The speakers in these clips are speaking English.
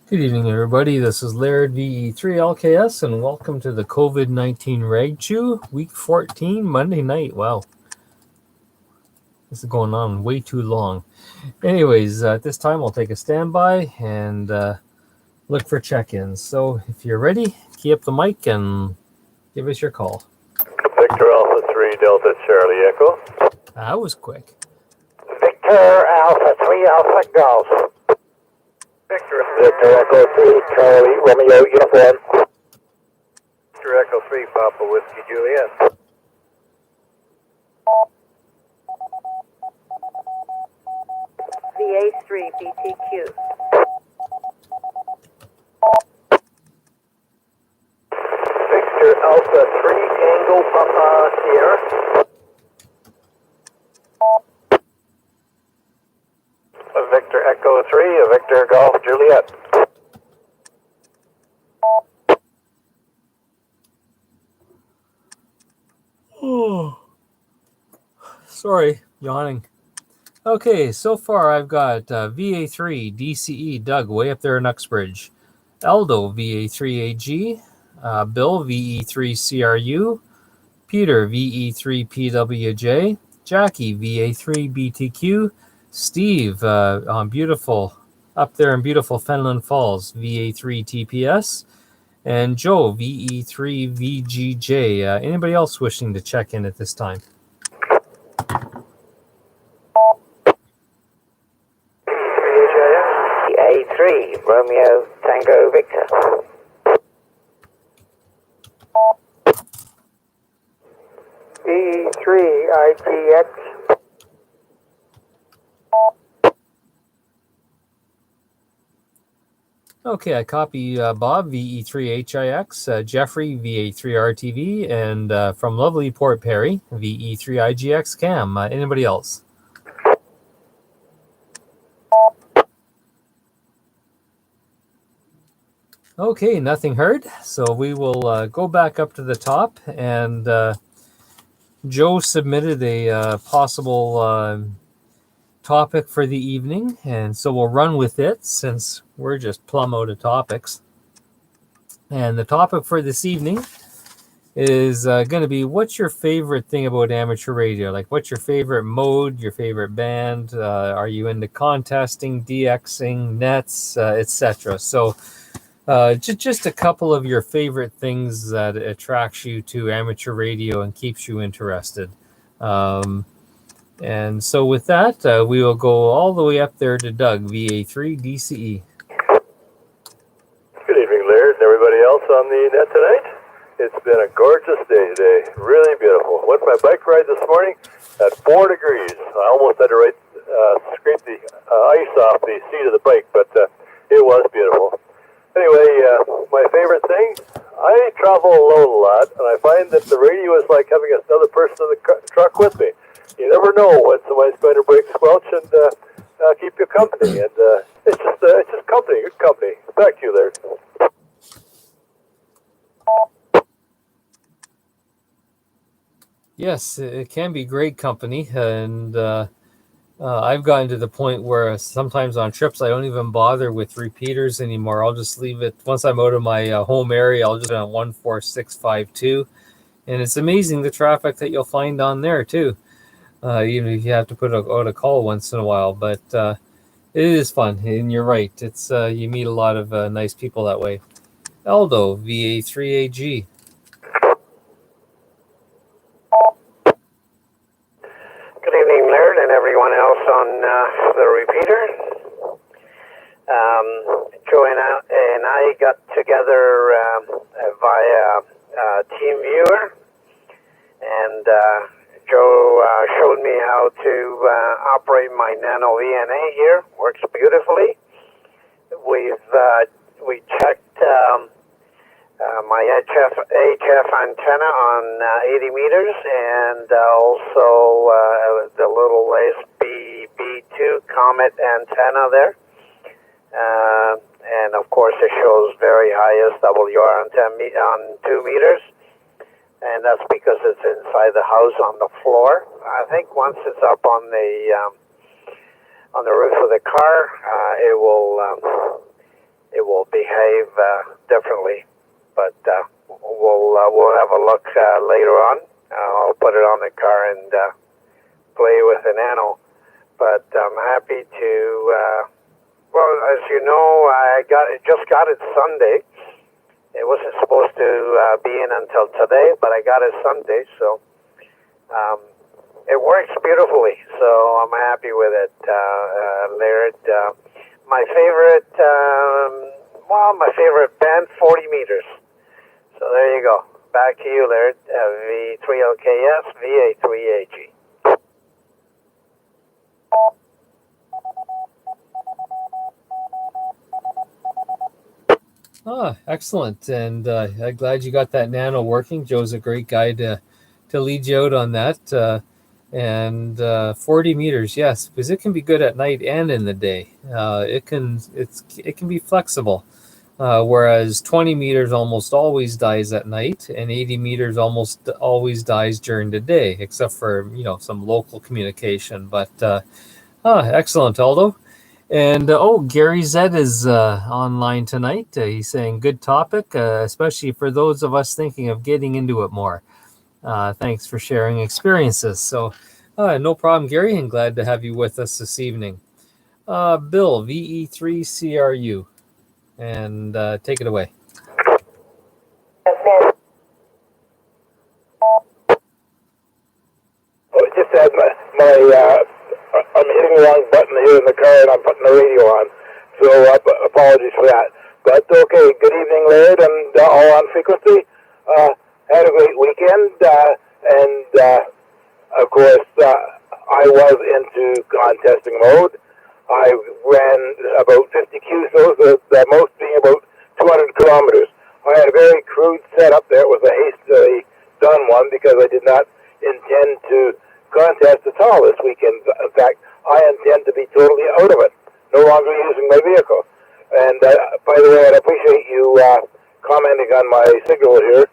Good evening, everybody. This is Laird VE3LKS, and welcome to the COVID-19 Rag Chew, Week 14, Monday night. Wow, this is going on way too long. Anyways, at this time, I'll take a standby and look for check-ins. So if you're ready, key up the mic and give us your call. Victor Alpha 3 Delta Charlie Echo. That was quick. Victor Alpha 3 Alpha Golf. Victor Echo 3 Charlie Romeo Uniform. Victor Echo 3 Papa Whiskey Juliet. VA3 BTQ. Victor Alpha 3 Tango Papa Sierra. Victor Echo 3 Victor Golf Juliet. Oh, sorry, yawning. Okay, so far I've got VA3 DCE Doug way up there in Uxbridge, Aldo VA3AG, Bill VE3CRU, Peter VE3PWJ, Jackie VA3BTQ, Steve on beautiful up there in beautiful Fenland Falls VA3TPS, and Joe VE3VGJ. Anybody else wishing to check in at this time? A3 Romeo Tango Victor. E3 IGX. Okay, I copy Bob VE3HIX, Jeffrey VA3RTV, and from lovely Port Perry VE3IGX Cam. Anybody else? Okay, nothing heard. So we will go back up to the top, and Joe submitted a possible topic for the evening, and so we'll run with it since we're just plumb out of topics. And the topic for this evening is going to be, what's your favorite thing about amateur radio? Like, what's your favorite mode, your favorite band? Are you into contesting, DXing, nets, etc.? So just a couple of your favorite things that attracts you to amateur radio and keeps you interested. And so with that, we will go all the way up there to Doug, VA3 DCE. Good evening, Laird, and everybody else on the net tonight. It's been a gorgeous day today, really beautiful. Went for my bike ride this morning at 4 degrees. I almost had to scrape the ice off the seat of the bike, but it was beautiful. Anyway, my favorite thing, I travel alone a lot, and I find that the radio is like having another person in the truck with me. You never know when somebody's going to break squelch and keep you company, and it's just company, good company. Back to you, Laird. Yes, it can be great company, and I've gotten to the point where sometimes on trips I don't even bother with repeaters anymore. I'll just leave it. Once I'm out of my home area, I'll just on 14652, and it's amazing the traffic that you'll find on there too. Even if you have to put out a call once in a while, but it is fun, and you're right. It's you meet a lot of nice people that way. Aldo VA3AG. Good evening, Laird, and everyone else on the repeater. Joe and I got together via TeamViewer, and Joe showed me how to operate my Nano VNA here. Works beautifully. We checked my HF antenna on 80 meters, and also the little SBB2 Comet antenna there. And of course it shows very high SWR on 2 meters. And that's because it's inside the house on the floor. I think once it's up on the roof of the car, it it will behave differently. But we'll have a look later on. I'll put it on the car and play with the Nano. But I'm happy to. Well, as you know, I just got it Sunday. It wasn't supposed to be in until today, but I got it Sunday, so it works beautifully. So I'm happy with it, Laird. My favorite, my favorite band, 40 meters. So there you go. Back to you, Laird. V3LKS, VA3AG. Excellent. And I'm glad you got that Nano working. Joe's a great guy to lead you out on that. And 40 meters, yes, because it can be good at night and in the day. It can be flexible. Whereas 20 meters almost always dies at night, and 80 meters almost always dies during the day, except for some local communication. But excellent, Aldo. And Gary Zed is online tonight. He's saying good topic, especially for those of us thinking of getting into it more. Thanks for sharing experiences. So no problem, Gary, and glad to have you with us this evening. Bill, VE3CRU, and take it away. Just had I'm hitting the wrong button here in the car, and I'm putting the radio on. So apologies for that. But okay, good evening, Laird, and all on frequency. Had a great weekend, and of course, I was into contesting mode. I ran about 50 QSOs, the most being about 200 kilometers. I had a very crude setup there. It was a hastily done one because I did not intend to contest at all this weekend. In fact, I intend to be totally out of it, no longer using my vehicle. And by the way, I'd appreciate you commenting on my signal here,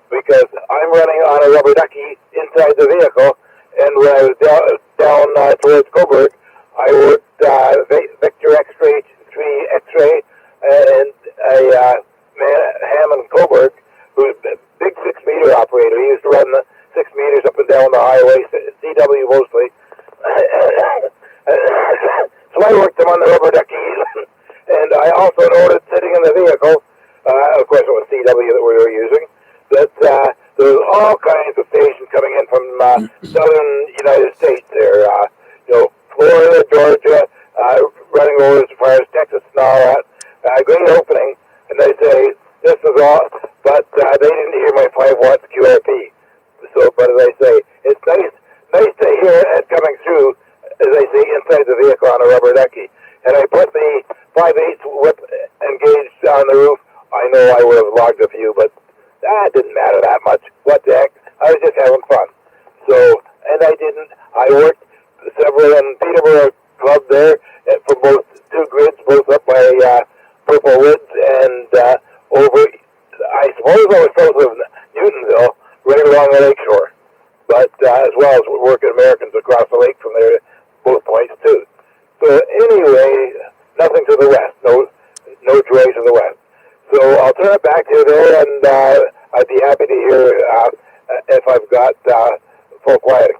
because I'm running on a rubber ducky inside the vehicle, and when I was down towards Coburg, I worked Victor X-Ray 3 X-Ray and a Hammond Coburg, who's a big 6-meter operator. He used to run the 6 meters up and down the highway, CW mostly. So I worked him on the rubber duckies, and I also noticed sitting in the vehicle, of course it was CW that we were using, that there was all kinds of stations coming in from southern United States there, Florida, Georgia, running over as far as Texas and all that. Great opening, and they say, this is all, but they didn't hear my 5 watts QRP. So, but as I say, it's nice to hear it coming through, as I say, inside the vehicle on a rubber ducky. And I put the 5/8 whip engaged on the roof. I know I would have logged a few, but that didn't matter that much. What the heck? I was just having fun. So, and I didn't. I worked several in Peterborough Club there for both 2 grids, both up by Purple Woods and over, I suppose I was south of Newtonville, right along the lakeshore. But as well as working Americans across the lake from there, both points too. So anyway, nothing to the west, no joy to the west. So I'll turn it back to you there, and I'd be happy to hear if I've got full quiet.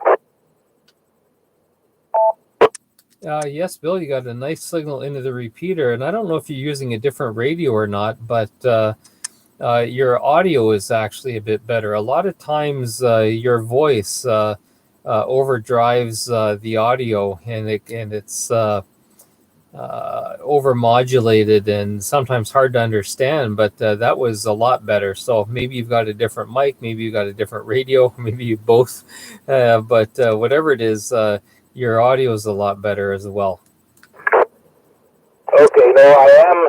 Yes, Bill, you got a nice signal into the repeater, and I don't know if you're using a different radio or not, but your audio is actually a bit better. A lot of times your voice overdrives the audio, and it's overmodulated and sometimes hard to understand, but that was a lot better. So maybe you've got a different mic, maybe you've got a different radio, maybe you both, but whatever it is, your audio is a lot better as well. Okay, no, I am,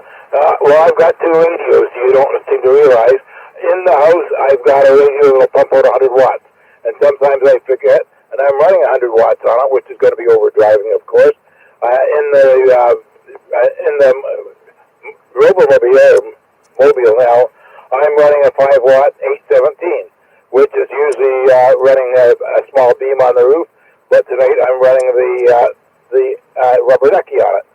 I've got 2 radios, you don't seem to realize. In the house, I've got a radio that will pump out 100 watts, and sometimes I forget, and I'm running 100 watts on it, which is going to be overdriving, of course. In the Mobile now, I'm running a 5-watt 817, which is usually running a small beam on the roof, but tonight I'm running the rubber ducky on it,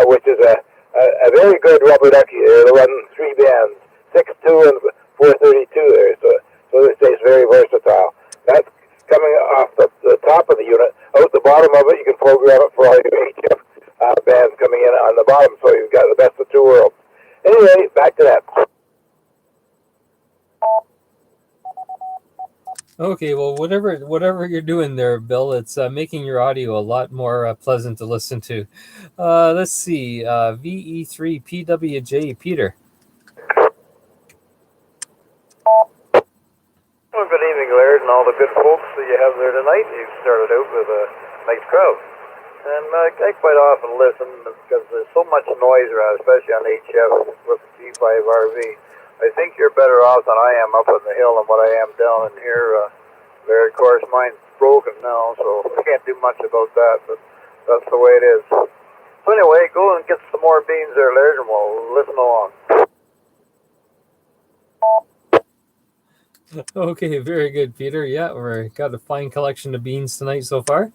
which is a a very good rubber ducky. They run 3 bands, 6.2 and 432 there. So this stays very versatile. That's coming off the top of the unit. Out the bottom of it, you can program it for all your HF bands coming in on the bottom. So you've got the best of 2 worlds. Anyway, back to that. Okay, well, whatever you're doing there, Bill, it's making your audio a lot more pleasant to listen to. Let's see, VE3 PWJ, Peter. Well, good evening, Laird, and all the good folks that you have there tonight. You started out with a nice crowd. And I quite often listen because there's so much noise around, especially on HF with the G5RV. I think you're better off than I am up on the hill than what I am down in here. There, of course, mine's broken now, so I can't do much about that, but that's the way it is. So anyway, go and get some more beans there, Laird, and we'll listen along. Okay, very good, Peter. Yeah, we've got a fine collection of beans tonight so far.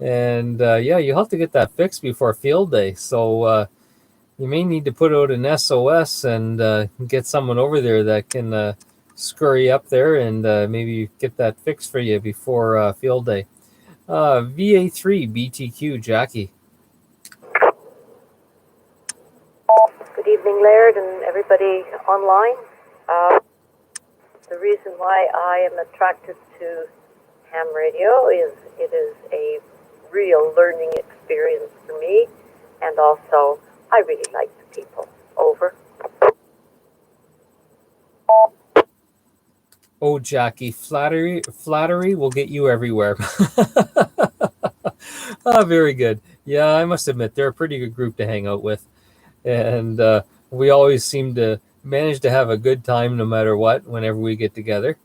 And yeah, you'll have to get that fixed before field day. So you may need to put out an SOS and get someone over there that can scurry up there and maybe get that fixed for you before field day. VA3 BTQ, Jackie. Good evening, Laird, and everybody online. The reason why I am attracted to ham radio is it is a real learning experience for me, and also I really like the people. Over. Oh, Jackie, flattery will get you everywhere. Very good. Yeah, I must admit, they're a pretty good group to hang out with. And we always seem to manage to have a good time no matter what, whenever we get together.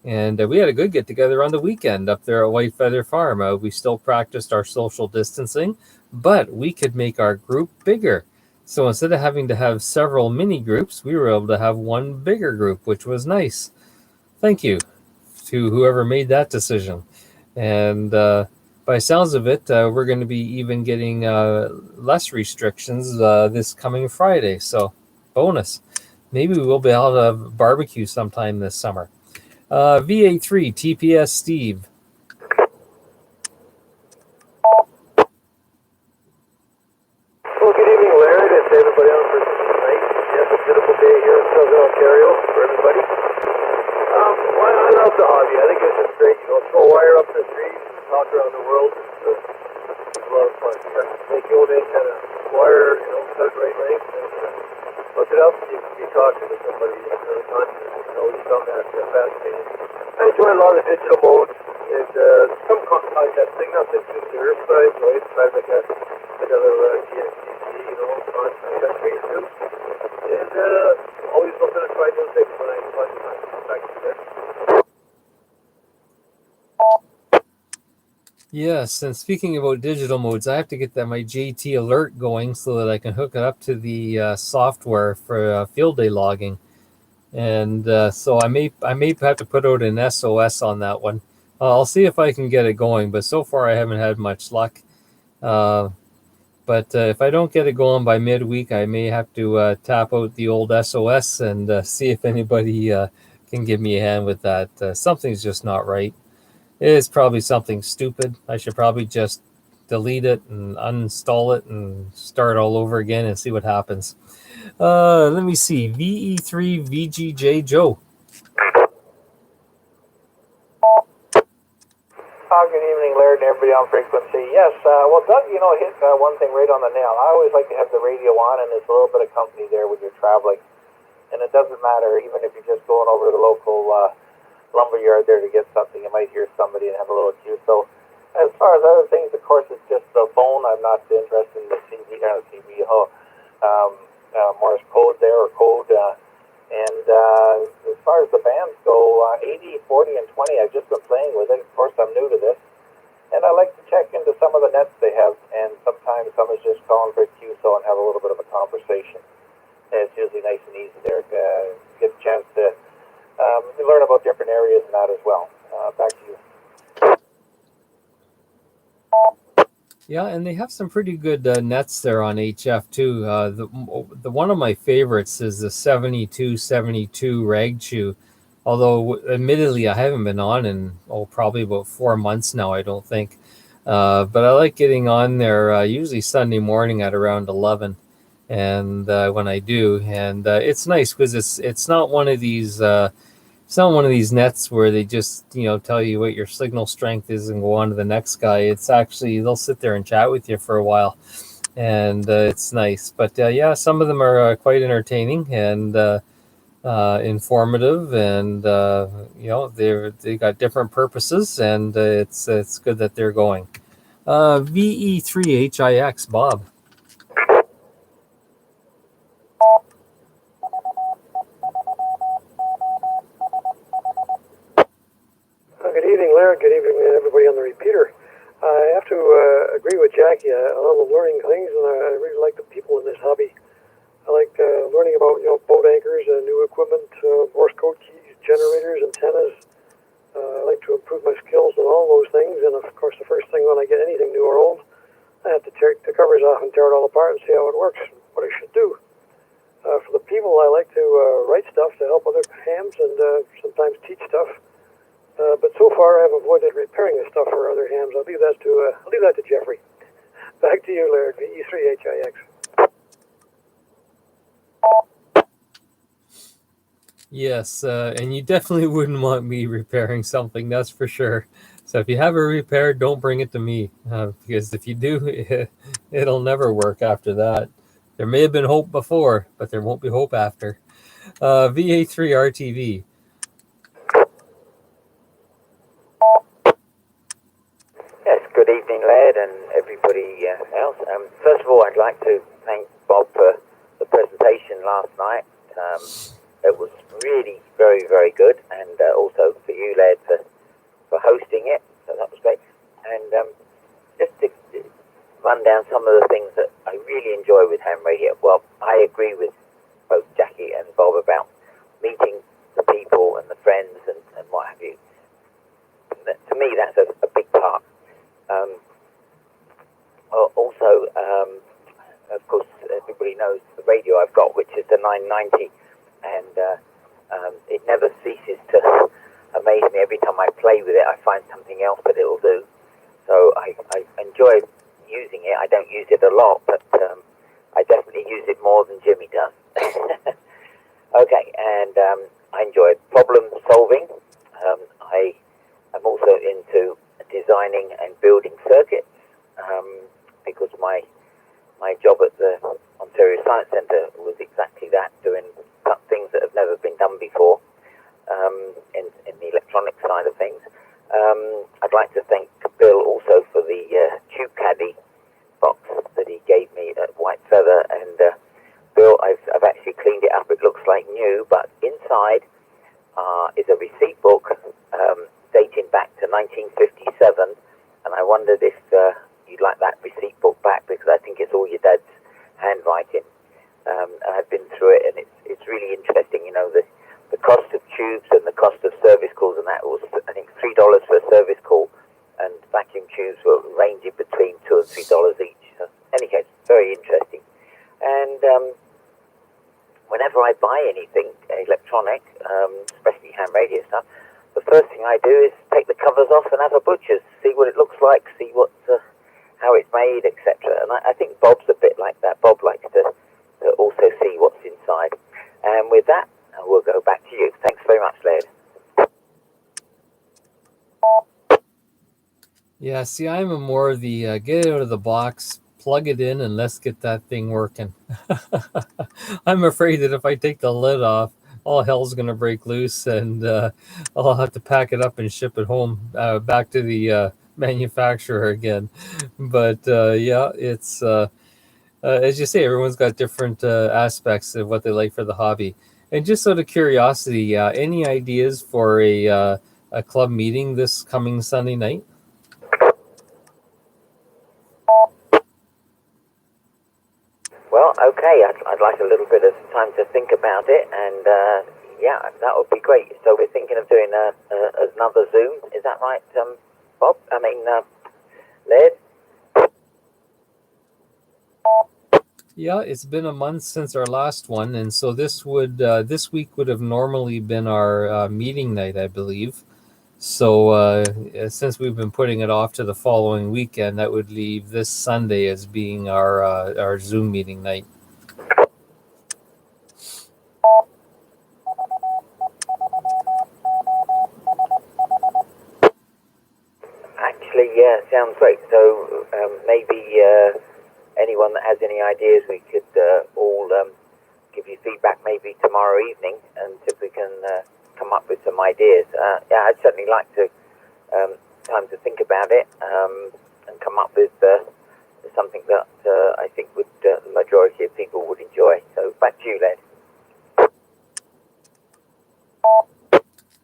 And we had a good get together on the weekend up there at White Feather Farm. We still practiced our social distancing, but we could make our group bigger. So instead of having to have several mini groups, we were able to have one bigger group, which was nice. Thank you to whoever made that decision. And by sounds of it, we're going to be even getting less restrictions this coming Friday. So bonus. Maybe we will be able to have barbecue sometime this summer. VA3 TPS Steve. Well, good evening, Laird, and to everybody else for tonight. Yes, a beautiful day here in Southern Ontario for everybody. Well, I love the hobby. I think it's just great. You know, throw wire up the trees and talk around the world. It's a lot of fun. Make your own kind of wire, you know, cut right length, and look it up. You can be talking to somebody in another continent. You know, you found that fascinating. I enjoy a lot of the digital modes and some content thing, nothing too serious, but I enjoy it. Sometimes I got another GNCC, you know, content based too. And always looking to try new things when I find time. Back to there. Yes, and speaking about digital modes, I have to get my JT alert going so that I can hook it up to the software for field day logging. And so I may have to put out an SOS on that one. I'll see if I can get it going, but so far I haven't had much luck. But if I don't get it going by midweek, I may have to tap out the old SOS and see if anybody can give me a hand with that. Something's just not right. It's probably something stupid. I should probably just delete it and uninstall it and start all over again and see what happens. Let me see. VE3 VGJ Joe. Good evening, Laird, and everybody on frequency. Yes, well, Doug, you know, hit one thing right on the nail. I always like to have the radio on, and there's a little bit of company there when you're traveling. And it doesn't matter, even if you're just going over to the local lumber yard there to get something, you might hear somebody and have a little cue. So as far as other things, of course, it's just the phone. I'm not interested in the Morse code there or code. And as far as the bands go, 80, 40, and 20, I've just been playing with it. Of course, I'm new to this. And I like to check into some of the nets they have. And sometimes someone's just calling for a QSO and have a little bit of a conversation. And it's usually nice and easy there. Get a chance to learn about different areas and that as well. Back to you. Yeah, and they have some pretty good nets there on HF too. The one of my favorites is the 7272 rag chew. Although, admittedly, I haven't been on in probably about 4 months now. I don't think, but I like getting on there usually Sunday morning at around 11, and when I do, and it's nice because it's not one of these. It's not one of these nets where they just, tell you what your signal strength is and go on to the next guy. It's actually, they'll sit there and chat with you for a while, and it's nice. But yeah, some of them are quite entertaining and informative, and they got different purposes, and it's good that they're going. VE3HIX, Bob. Good evening, Larry. Good evening, everybody on the repeater. I have to agree with Jackie. I love learning things, and I really like the people in this hobby. I like learning about boat anchors, new equipment, Morse code keys, generators, antennas. I like to improve my skills in all those things. And of course, the first thing when I get anything new or old, I have to take the covers off and tear it all apart and see how it works, and what I should do. For the people, I like to write stuff to help other hams and sometimes teach stuff. But so far, I've avoided repairing the stuff for other hams. I'll leave that to Jeffrey. Back to you, Laird. VE3HIX. Yes, and you definitely wouldn't want me repairing something, that's for sure. So if you have it repaired, don't bring it to me, because if you do, it'll never work after that. There may have been hope before, but there won't be hope after. VA3RTV. Yes, good evening, Laird, and everybody else. First of all, I'd like to thank Bob for the presentation last night. It was really very, very good, and also for you, Laird, for hosting it. So that was great. And just to run down some of the things that I really enjoy with ham radio. Well, I agree with both Jackie and Bob about meeting the people and the friends and what have you. To me, that's a big part. Also, of course, everybody knows the radio I've got, which is the 990, and it never ceases to amaze me. Every time I play with it, I find something else that it'll do. So I enjoy using it. I don't use it a lot, but I definitely use it more than Jimmy does. Okay, and I enjoy problem solving. I am also into designing and building circuits, because my job at the Ontario Science Centre was exactly that, doing things that have never been done before in the electronic side of things. I'd like to thank Bill also for the Tube Caddy box that he gave me at White Feather, and Bill, I've actually cleaned it up. It looks like new, but inside is a receipt book dating back to 1957, and I wondered if you'd like that receipt book back, because I think it's all your dad's handwriting. I've been through it, and it's really interesting. The cost of tubes and the cost of service calls, and that was, I think, $3 for a service call, and vacuum tubes were ranging between $2 and $3 each. So, any case, very interesting. And whenever I buy anything electronic, especially ham radio stuff, the first thing I do is take the covers off and have a butcher's, see what it looks like, see how it's made, etc. And I think Bob's a bit like that. Bob likes to also see what's inside. And with that, we'll go back to you. Thanks very much, Laird. Yeah, see, I'm more of the get it out of the box, plug it in, and let's get that thing working. I'm afraid that if I take the lid off, all hell's going to break loose, and I'll have to pack it up and ship it home back to the manufacturer again. But yeah, it's as you say, everyone's got different aspects of what they like for the hobby. And just out of curiosity, any ideas for a club meeting this coming Sunday night? Well, okay, I'd like a little bit of time to think about it, and yeah, that would be great. So we're thinking of doing another Zoom, is that right, Bob? I mean, Laird? Yeah, it's been a month since our last one, and so this week would have normally been our meeting night, I believe. So since we've been putting it off to the following weekend, that would leave this Sunday as being our Zoom meeting night. Actually, yeah, sounds great. So maybe anyone that has any ideas, we could all give you feedback maybe tomorrow evening and see if we can come up with some ideas. Yeah, I'd certainly like to time to think about it and come up with something that I think would the majority of people would enjoy. So back to you, Led.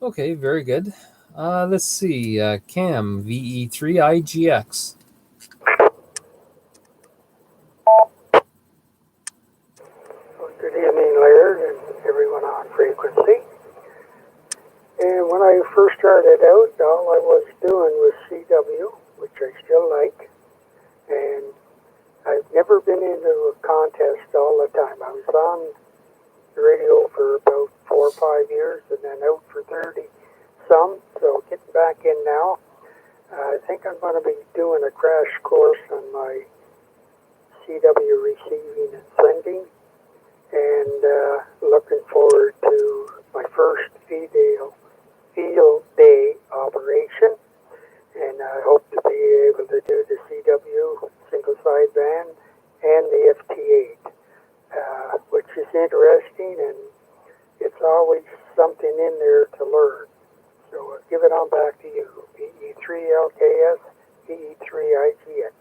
Okay, very good. Let's see, Cam VE3IGX. Good evening, Laird, and everyone on frequency. And when I first started out, all I was doing was CW, which I still like. And I've never been into a contest all the time. I was on the radio for about 4 or 5 years and then out for 30 some. So getting back in now. I think I'm going to be doing a crash course on my CW receiving and sending. And looking forward to my first field day operation, and I hope to be able to do the CW single sideband and the FT8, which is interesting, and it's always something in there to learn. So I'll give it on back to you. VE3LKS, VE3IGX.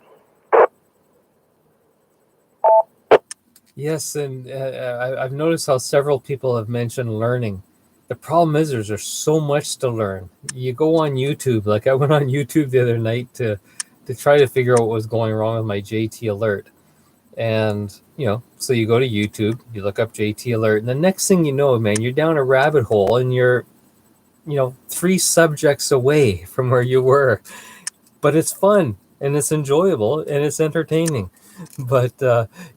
Yes, and I've noticed how several people have mentioned learning. The problem is there's so much to learn. You go on YouTube, like I went on YouTube the other night to try to figure out what was going wrong with my JT alert. And, so you go to YouTube, you look up JT alert, and the next thing you know, man, you're down a rabbit hole and you're, 3 subjects away from where you were. But it's fun and it's enjoyable and it's entertaining. But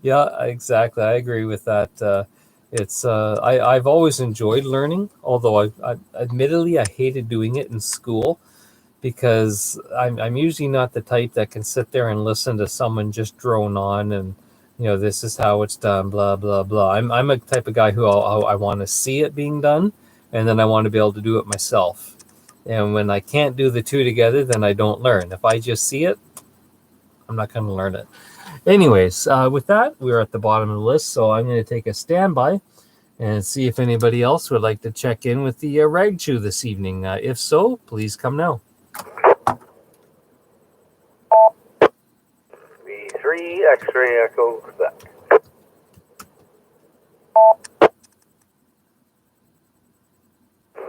yeah, exactly. I agree with that. I've always enjoyed learning, although I admittedly I hated doing it in school because I'm usually not the type that can sit there and listen to someone just drone on and this is how it's done, blah blah blah. I'm a type of guy who I want to see it being done, and then I want to be able to do it myself. And when I can't do the two together, then I don't learn. If I just see it, I'm not going to learn it. Anyways, with that, we're at the bottom of the list, so I'm going to take a standby and see if anybody else would like to check in with the Rag Chew this evening. If so, please come now. V3 X-ray Echo Quebec.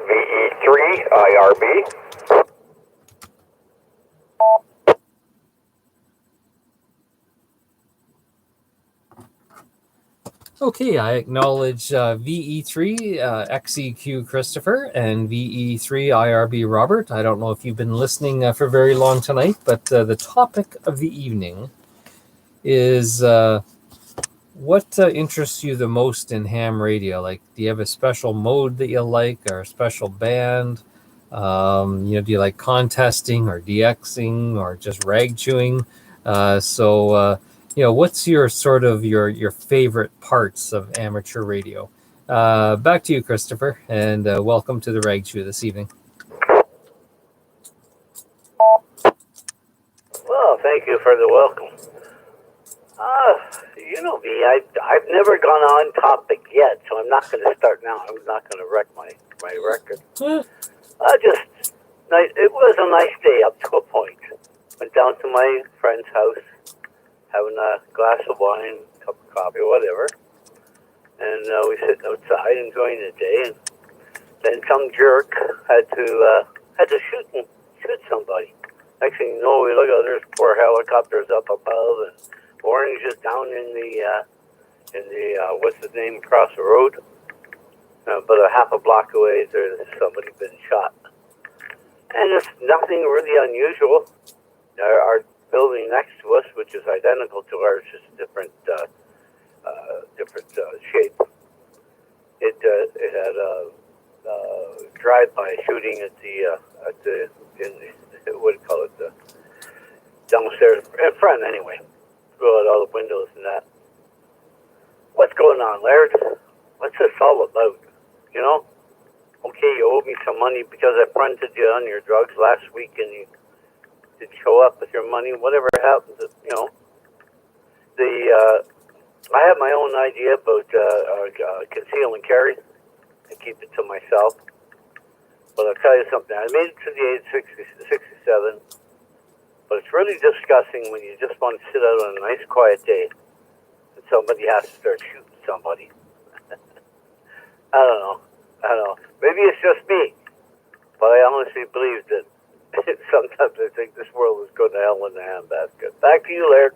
VE3 IRB. Okay, I acknowledge VE3 XEQ Christopher and VE3 IRB Robert. I don't know if you've been listening for very long tonight, but the topic of the evening is what interests you the most in ham radio? Like, do you have a special mode that you like or a special band? Do you like contesting or DXing or just rag chewing? What's your sort of your favorite parts of amateur radio? Back to you, Christopher, and welcome to the Rag Chew this evening. Well, thank you for the welcome. You know me, I've never gone on topic yet, so I'm not going to start now. I'm not going to wreck my record. It was a nice day up to a point. Went down to my friend's house, having a glass of wine, cup of coffee, whatever. And we sitting outside enjoying the day. And then some jerk had to shoot somebody. Next thing you know, we look out, there's 4 helicopters up above, and Orange is down in the what's the name across the road. But a half a block away, there's somebody been shot. And it's nothing really unusual. building next to us, which is identical to ours, just different shape. It had a drive-by shooting at the what do you call it, the downstairs in front anyway. Through out all the windows and that. What's going on, Laird? What's this all about? You know? Okay, you owe me some money because I fronted you on your drugs last week and you did show up with your money. Whatever happened, you know. I have my own idea about conceal and carry. I keep it to myself. But I'll tell you something. I made it to the age of 67. But it's really disgusting when you just want to sit out on a nice quiet day and somebody has to start shooting somebody. I don't know. Maybe it's just me. But I honestly believe that sometimes I think this world is going to hell in a handbasket. Back to you, Laird.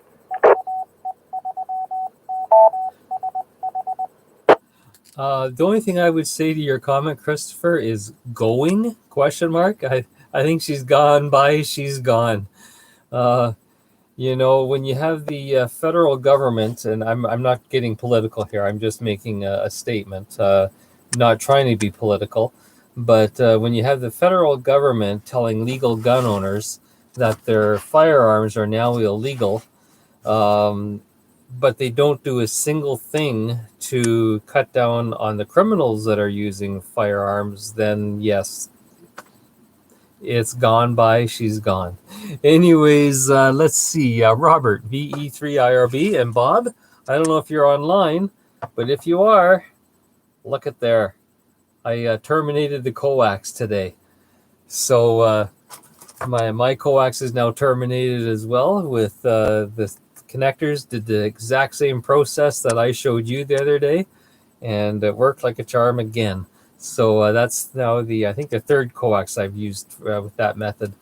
The only thing I would say to your comment, Christopher, is going? Question mark. I think she's gone by. She's gone. You know, when you have the federal government, and I'm not getting political here. I'm just making a statement. Not trying to be political, but when you have the federal government telling legal gun owners that their firearms are now illegal, but they don't do a single thing to cut down on the criminals that are using firearms, then yes, it's gone by. She's gone. Anyways, let's see. Robert, VE3IRB, and Bob, I don't know if you're online, but if you are, look at there. I terminated the coax today. So my coax is now terminated as well with the connectors. Did the exact same process that I showed you the other day, and it worked like a charm again. So that's now I think the third coax I've used with that method.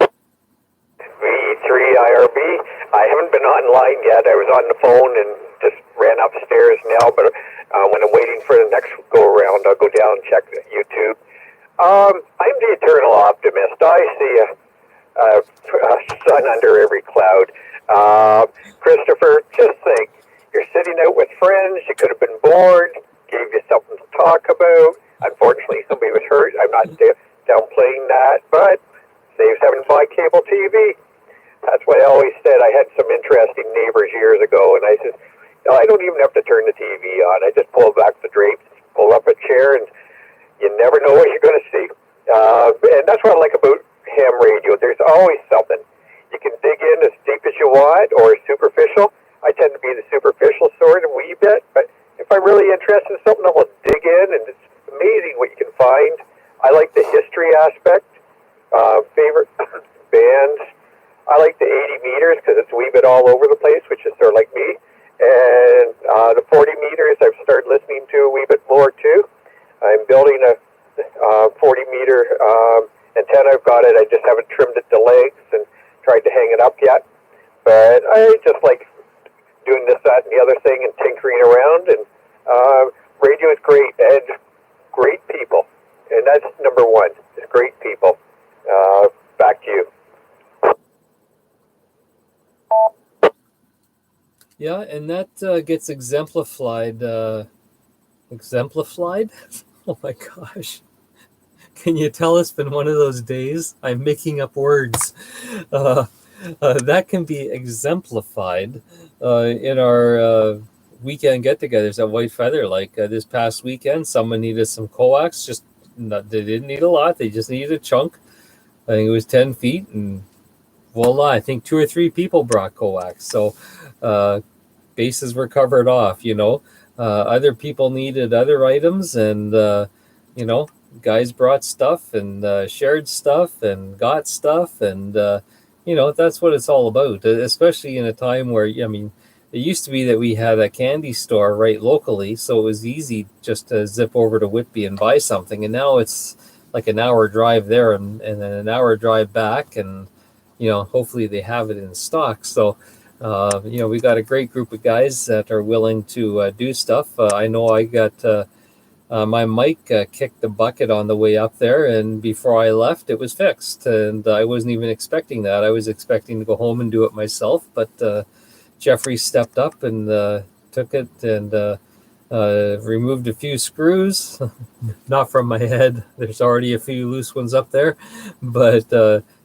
V3IRB. I haven't been online yet. I was on the phone and just ran upstairs now, but when I'm waiting for the next go-around, I'll go down and check YouTube. I'm the eternal optimist. I see a sun under every cloud. Christopher, just think. You're sitting out with friends. You could have been bored. Gave you something to talk about. Unfortunately, somebody was hurt. I'm not downplaying that, but saves having to buy cable TV. That's what I always said. I had some interesting neighbors years ago, and I said, I don't even have to turn the TV on. I just pull back the drapes, pull up a chair, and you never know what you're going to see. And that's what I like about ham radio. There's always something. You can dig in as deep as you want or superficial. I tend to be the superficial sort a wee bit, but if I'm really interested in something, I will dig in, and it's amazing what you can find. I like the history aspect. Favorite bands. I like the 80 meters because it's a wee bit all over the place, which is sort of like me. And the 40 meters I've started listening to a wee bit more too. I'm building a 40 meter antenna. I've got it. I just haven't trimmed it to legs and tried to hang it up yet. But I just like doing this, that, and the other thing and tinkering around. And radio is great, and great people. And that's number one, is great people. Back to you. Yeah, and that gets exemplified. Exemplified? Oh my gosh. Can you tell it's been one of those days? I'm making up words. That can be exemplified in our weekend get-togethers at White Feather. Like this past weekend, someone needed some coax. They didn't need a lot. They just needed a chunk. I think it was 10 feet, and voila, I think 2 or 3 people brought coax. So bases were covered off, you know. Other people needed other items, and, you know, guys brought stuff and shared stuff and got stuff. And, you know, that's what it's all about, especially in a time where, I mean, it used to be that we had a candy store right locally, so it was easy just to zip over to Whitby and buy something. And now it's like an hour drive there and then an hour drive back, and you know, hopefully they have it in stock. So you know, we got a great group of guys that are willing to do stuff. I know I got My mic kicked the bucket on the way up there, and before I left, it was fixed. And I wasn't even expecting that. I was expecting to go home and do it myself, but Jeffrey stepped up and took it and removed a few screws, not from my head. There's already a few loose ones up there, but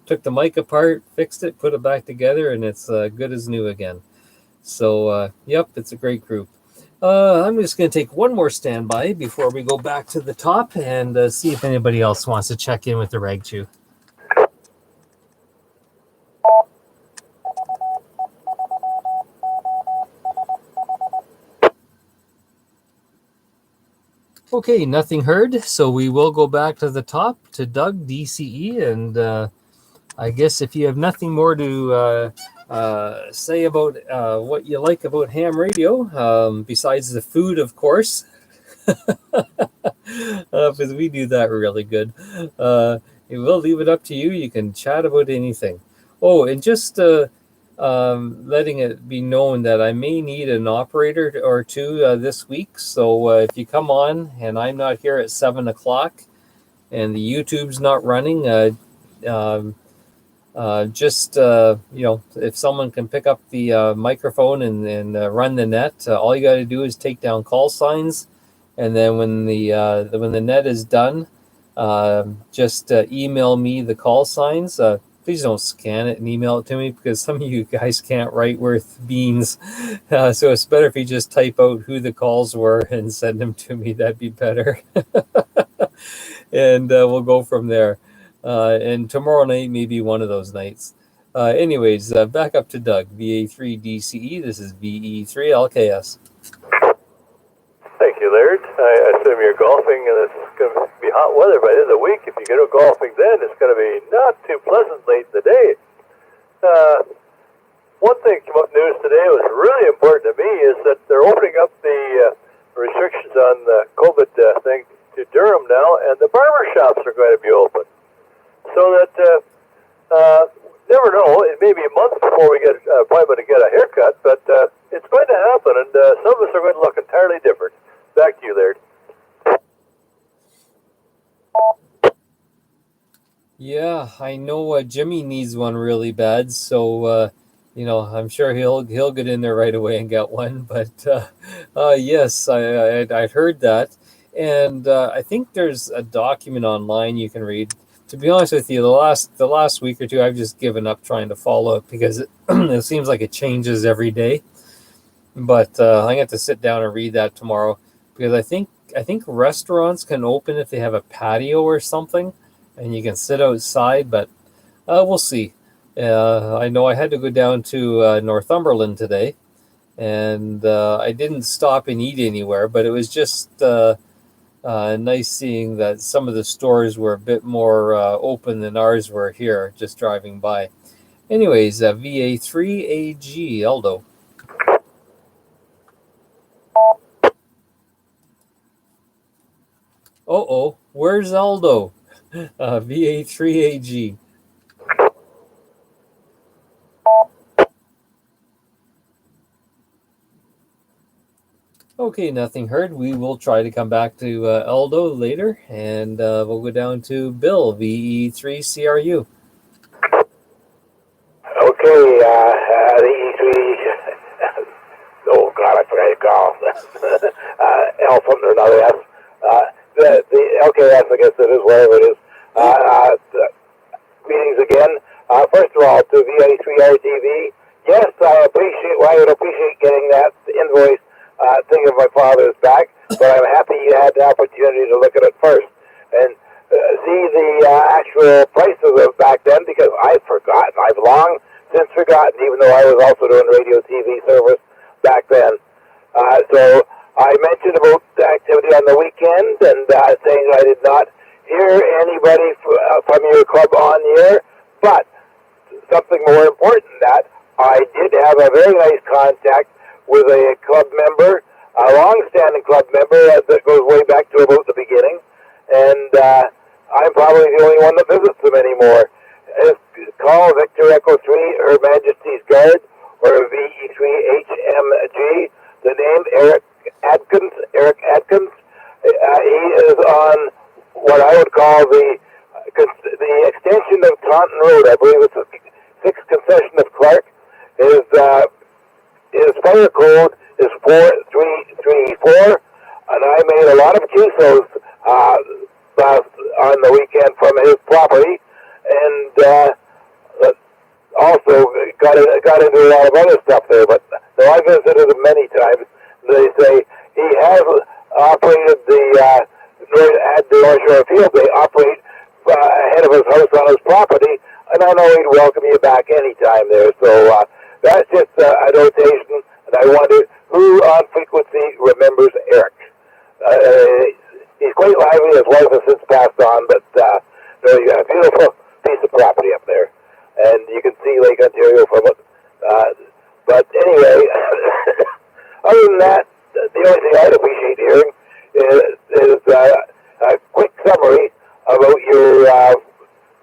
took the mic apart, fixed it, put it back together, and it's good as new again. So, yep, it's a great group. I'm just going to take one more standby before we go back to the top and see if anybody else wants to check in with the Rag Chew. Okay, nothing heard, so we will go back to the top to Doug, DCE, and I guess if you have nothing more to say about what you like about ham radio, besides the food, of course, because we do that really good. We'll leave it up to you. You can chat about anything. Oh, and just letting it be known that I may need an operator or two this week. So if you come on and I'm not here at 7 o'clock and the YouTube's not running, if someone can pick up the microphone and run the net, all you got to do is take down call signs, and then when the net is done, just email me the call signs. Please don't scan it and email it to me because some of you guys can't write worth beans. So it's better if you just type out who the calls were and send them to me. That'd be better. And we'll go from there. And tomorrow night may be one of those nights. Anyways, back up to Doug, VA3DCE. This is VE3LKS. Thank you, Laird. I assume you're golfing, and it's going to be hot weather by the end of the week. If you go golfing then, it's going to be not too pleasant late in the day. One thing came up news today was really important to me is that they're opening up the restrictions on the COVID thing to Durham now, and the barber shops are going to be open. So that, never know, it may be a month before we get appointment to get a haircut, but it's going to happen, and some of us are going to look entirely different. Back to you, Laird. Yeah, I know Jimmy needs one really bad, so I'm sure he'll get in there right away and get one. But yes, I'd heard that, and I think there's a document online you can read. To be honest with you, the last week or two, I've just given up trying to follow it because it seems like it changes every day. But I'm gonna have to sit down and read that tomorrow because I think restaurants can open if they have a patio or something, and you can sit outside. But we'll see. I know I had to go down to Northumberland today, and I didn't stop and eat anywhere, but it was just nice seeing that some of the stores were a bit more open than ours were here, just driving by. Anyways, VA3AG, Aldo. Uh-oh, where's Aldo? VA3AG. Okay, nothing heard. We will try to come back to Aldo later, and we'll go down to Bill, VE3CRU. Okay, the E3, oh God, I forgot to call. L something or another S. The LKS, I guess it is, whatever it is. Greetings again. First of all, to VA3RTV, yes, I would appreciate getting that invoice thing of my father's back, but I'm happy you had the opportunity to look at it first and see the actual prices of back then, because I've forgotten. I've long since forgotten, even though I was also doing radio TV service back then. So I mentioned about the activity on the weekend and saying I did not hear anybody from your club on the air, but something more important than that, I did have a very nice contact with a club member, a long-standing club member that goes way back to about the beginning, and I'm probably the only one that visits them anymore. Call Victor Echo 3, Her Majesty's Guard, or VE3HMG. The name Eric Adkins is on what I would call the extension of Taunton Road. I believe it's the 6th concession of Clark. His fire code is 4334, and I made a lot of QSOs on the weekend from his property, and also got into a lot of other stuff there. But so I visited him many times. They say he has operated at the North Shore Field. They operate ahead of his house on his property, and I know he'd welcome you back anytime there. So that's just a notation, and I wonder who on frequency remembers Eric. He's quite lively. His wife has since passed on, but you got a beautiful piece of property up there, and you can see Lake Ontario from it. But anyway, other than that, the only thing I'd appreciate hearing is a quick summary about your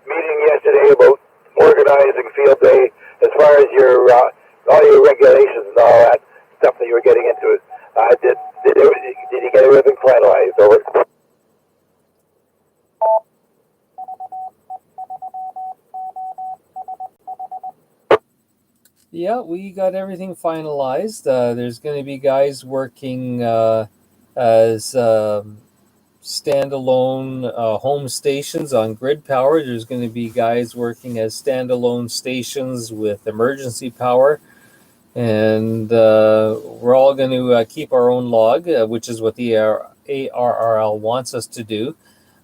meeting yesterday about organizing field day, as far as your all your regulations and all that stuff that you were getting into. Did you get everything finalized? Over. Yeah, we got everything finalized. There's going to be guys working as standalone home stations on grid power. There's going to be guys working as standalone stations with emergency power. And we're all going to keep our own log, which is what the ARRL wants us to do.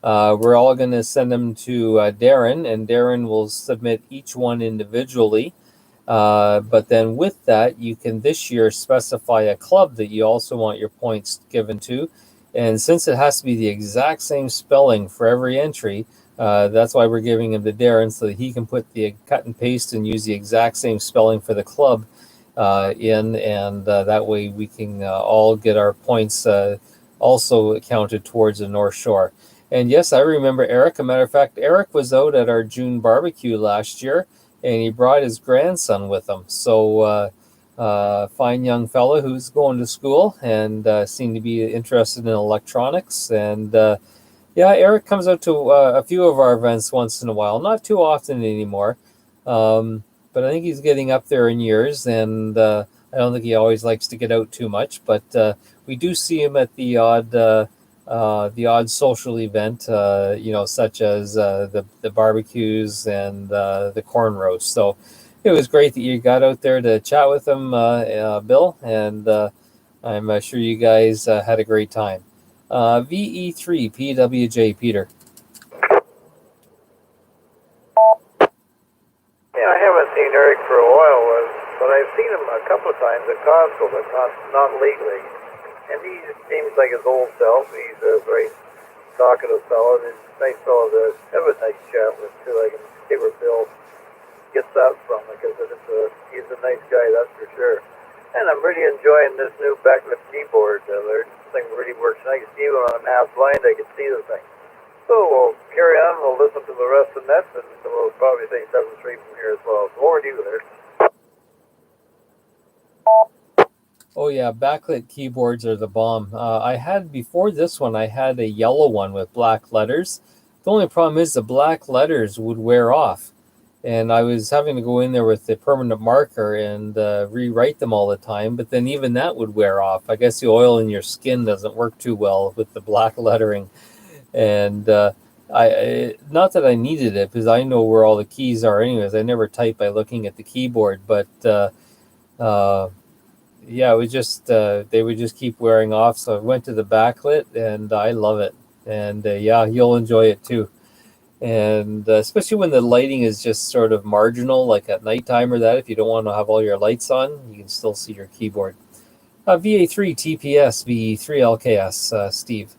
We're all going to send them to Darren, and Darren will submit each one individually. But then with that, you can this year specify a club that you also want your points given to. And since it has to be the exact same spelling for every entry, that's why we're giving him to Darren, so that he can put the cut and paste and use the exact same spelling for the club in, and that way we can all get our points also counted towards the North Shore. And yes, I remember Eric. A matter of fact, Eric was out at our June barbecue last year, and he brought his grandson with him. So fine young fella who's going to school and seemed to be interested in electronics. And yeah, Eric comes out to a few of our events once in a while, not too often anymore. But I think he's getting up there in years, and I don't think he always likes to get out too much. But we do see him at the odd social event, such as the barbecues and the corn roast. So it was great that you got out there to chat with him, Bill, and I'm sure you guys had a great time. VE3 PWJ Peter. Yeah, I haven't seen Eric for a while, but I've seen him a couple of times at Costco, but not lately. And he seems like his old self. He's a very talkative fellow, and he's a nice fellow to have a nice chat with, too. I can see where Bill gets that from, because he's a nice guy, that's for sure. And I'm really enjoying this new backlit keyboard. This thing really works nice. Even when I'm half blind, I can see the thing. So we'll carry on. We'll listen to the rest of the nets, and we'll probably say 7-3 from here as well. So over to you there. Oh yeah, backlit keyboards are the bomb. I had before this one, I had a yellow one with black letters. The only problem is the black letters would wear off, and I was having to go in there with the permanent marker and rewrite them all the time. But then even that would wear off. I guess the oil in your skin doesn't work too well with the black lettering. And I not that I needed it, because I know where all the keys are anyways. I never type by looking at the keyboard, but yeah, it was just they would just keep wearing off. So I went to the backlit, and I love it. And yeah, you'll enjoy it too. And especially when the lighting is just sort of marginal, like at nighttime or that, if you don't want to have all your lights on, you can still see your keyboard. VA3 TPS, VE3 LKS, Steve.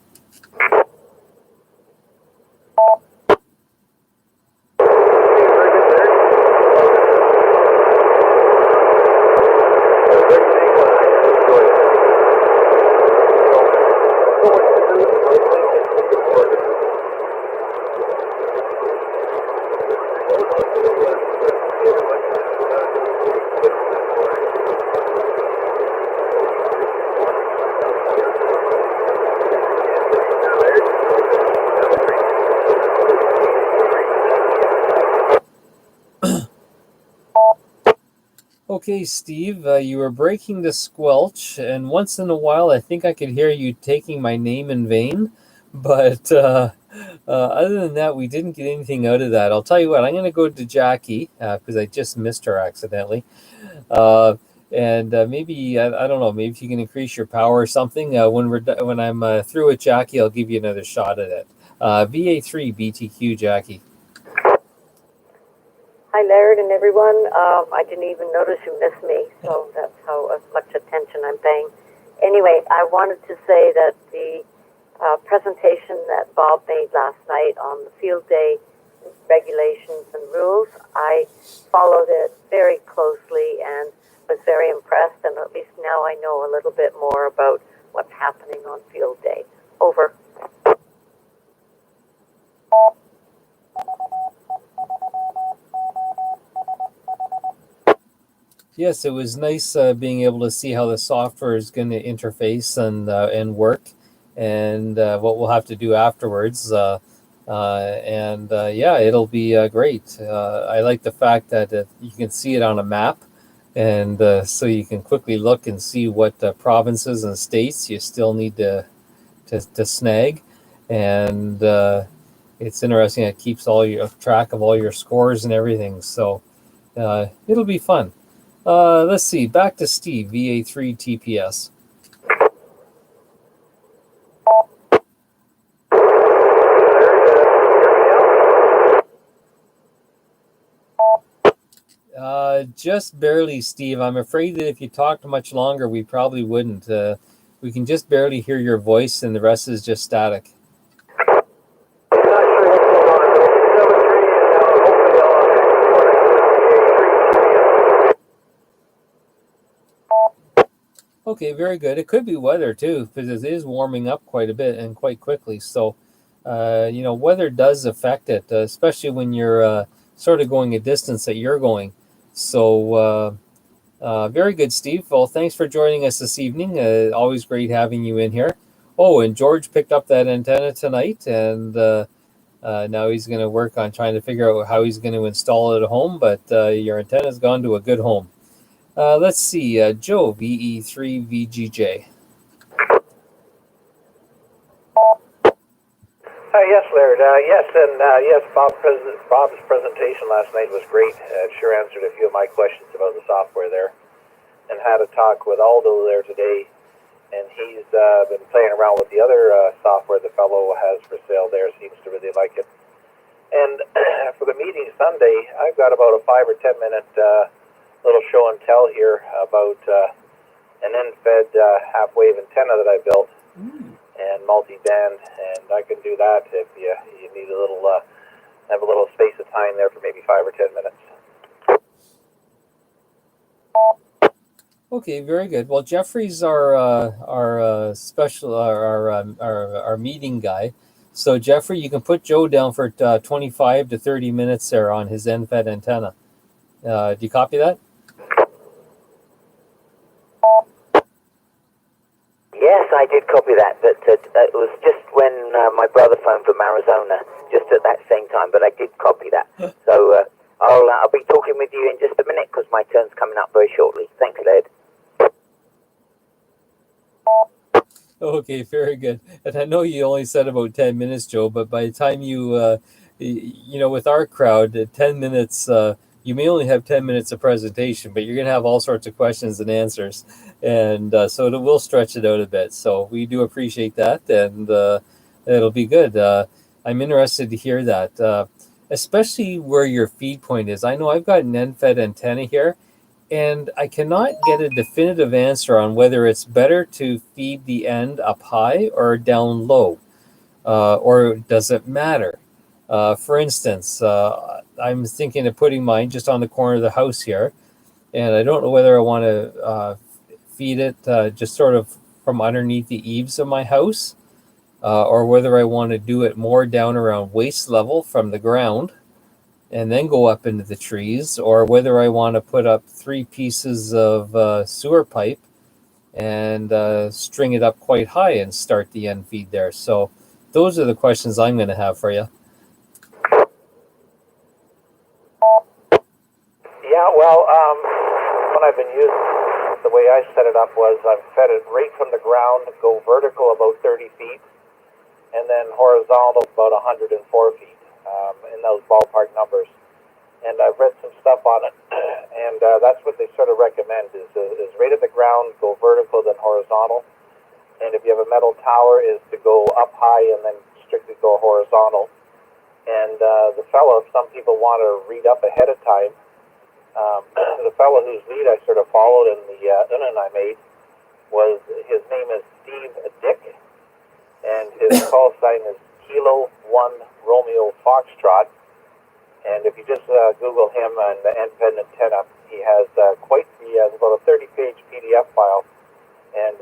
Okay, Steve, you were breaking the squelch, and once in a while I think I could hear you taking my name in vain. But other than that, we didn't get anything out of that. I'll tell you what, I'm going to go to Jackie because I just missed her accidentally. And maybe, I don't know, maybe if you can increase your power or something. When I'm through with Jackie, I'll give you another shot at it. VA3 BTQ, Jackie. Hi, Laird and everyone. I didn't even notice you missed me, so that's how much attention I'm paying. Anyway, I wanted to say that the presentation that Bob made last night on the field day regulations and rules, I followed it very closely and was very impressed, and at least now I know a little bit more about what's happening on field day. Over. Yes, it was nice being able to see how the software is going to interface and work, and what we'll have to do afterwards. Yeah, it'll be great. I like the fact that you can see it on a map, and so you can quickly look and see what provinces and states you still need to snag, and it's interesting. It keeps all your track of all your scores and everything. So it'll be fun. Let's see. Back to Steve, VA3 TPS. Just barely, Steve. I'm afraid that if you talked much longer, we probably wouldn't. We can just barely hear your voice, and the rest is just static. Okay, very good. It could be weather too, because it is warming up quite a bit and quite quickly. So, weather does affect it, especially when you're sort of going a distance that you're going. So, very good, Steve. Well, thanks for joining us this evening. Always great having you in here. Oh, and George picked up that antenna tonight, and now he's going to work on trying to figure out how he's going to install it at home. But your antenna's gone to a good home. Let's see, Joe, VE3VGJ. Yes, Laird. Yes, Bob's presentation last night was great. It sure answered a few of my questions about the software there, and had a talk with Aldo there today, and he's been playing around with the other software the fellow has for sale there. Seems to really like it. And for the meeting Sunday, I've got about a 5 or 10 minute little show and tell here about an end-fed half-wave antenna that I built. And multi-band, and I can do that if you need a little have a little space of time there for maybe 5 or 10 minutes. Okay, very good. Well, Jeffrey's our special our meeting guy. So Jeffrey, you can put Joe down for 25 to 30 minutes there on his end-fed antenna. Do you copy that? Yes, I did copy that, but it was just when my brother phoned from Arizona, just at that same time, but I did copy that. So I'll be talking with you in just a minute because my turn's coming up very shortly. Thanks, Laird. Okay, very good. And I know you only said about 10 minutes, Joe, but by the time you with our crowd, 10 minutes, you may only have 10 minutes of presentation, but you're going to have all sorts of questions and answers. And so it will stretch it out a bit. So we do appreciate that, and it'll be good. I'm interested to hear that, especially where your feed point is. I know I've got an end-fed antenna here, and I cannot get a definitive answer on whether it's better to feed the end up high or down low, or does it matter? For instance, I'm thinking of putting mine just on the corner of the house here, and I don't know whether I want to feed it just sort of from underneath the eaves of my house, or whether I want to do it more down around waist level from the ground and then go up into the trees, or whether I want to put up 3 pieces of sewer pipe and string it up quite high and start the end feed there. So those are the questions I'm going to have for you. Yeah, well, when one I've been using, the way I set it up was I've fed it right from the ground, go vertical about 30 feet, and then horizontal about 104 feet, in those ballpark numbers. And I've read some stuff on it, and that's what they sort of recommend is right at the ground, go vertical, then horizontal. And if you have a metal tower, is to go up high and then strictly go horizontal. And the fellow, some people want to read up ahead of time. The fellow whose lead I sort of followed in the Unan I made his name is Steve Dick, and his call sign is Kilo 1 Romeo Foxtrot. And if you just Google him and the End-Pen Antenna, he has he has about a 30-page PDF file, and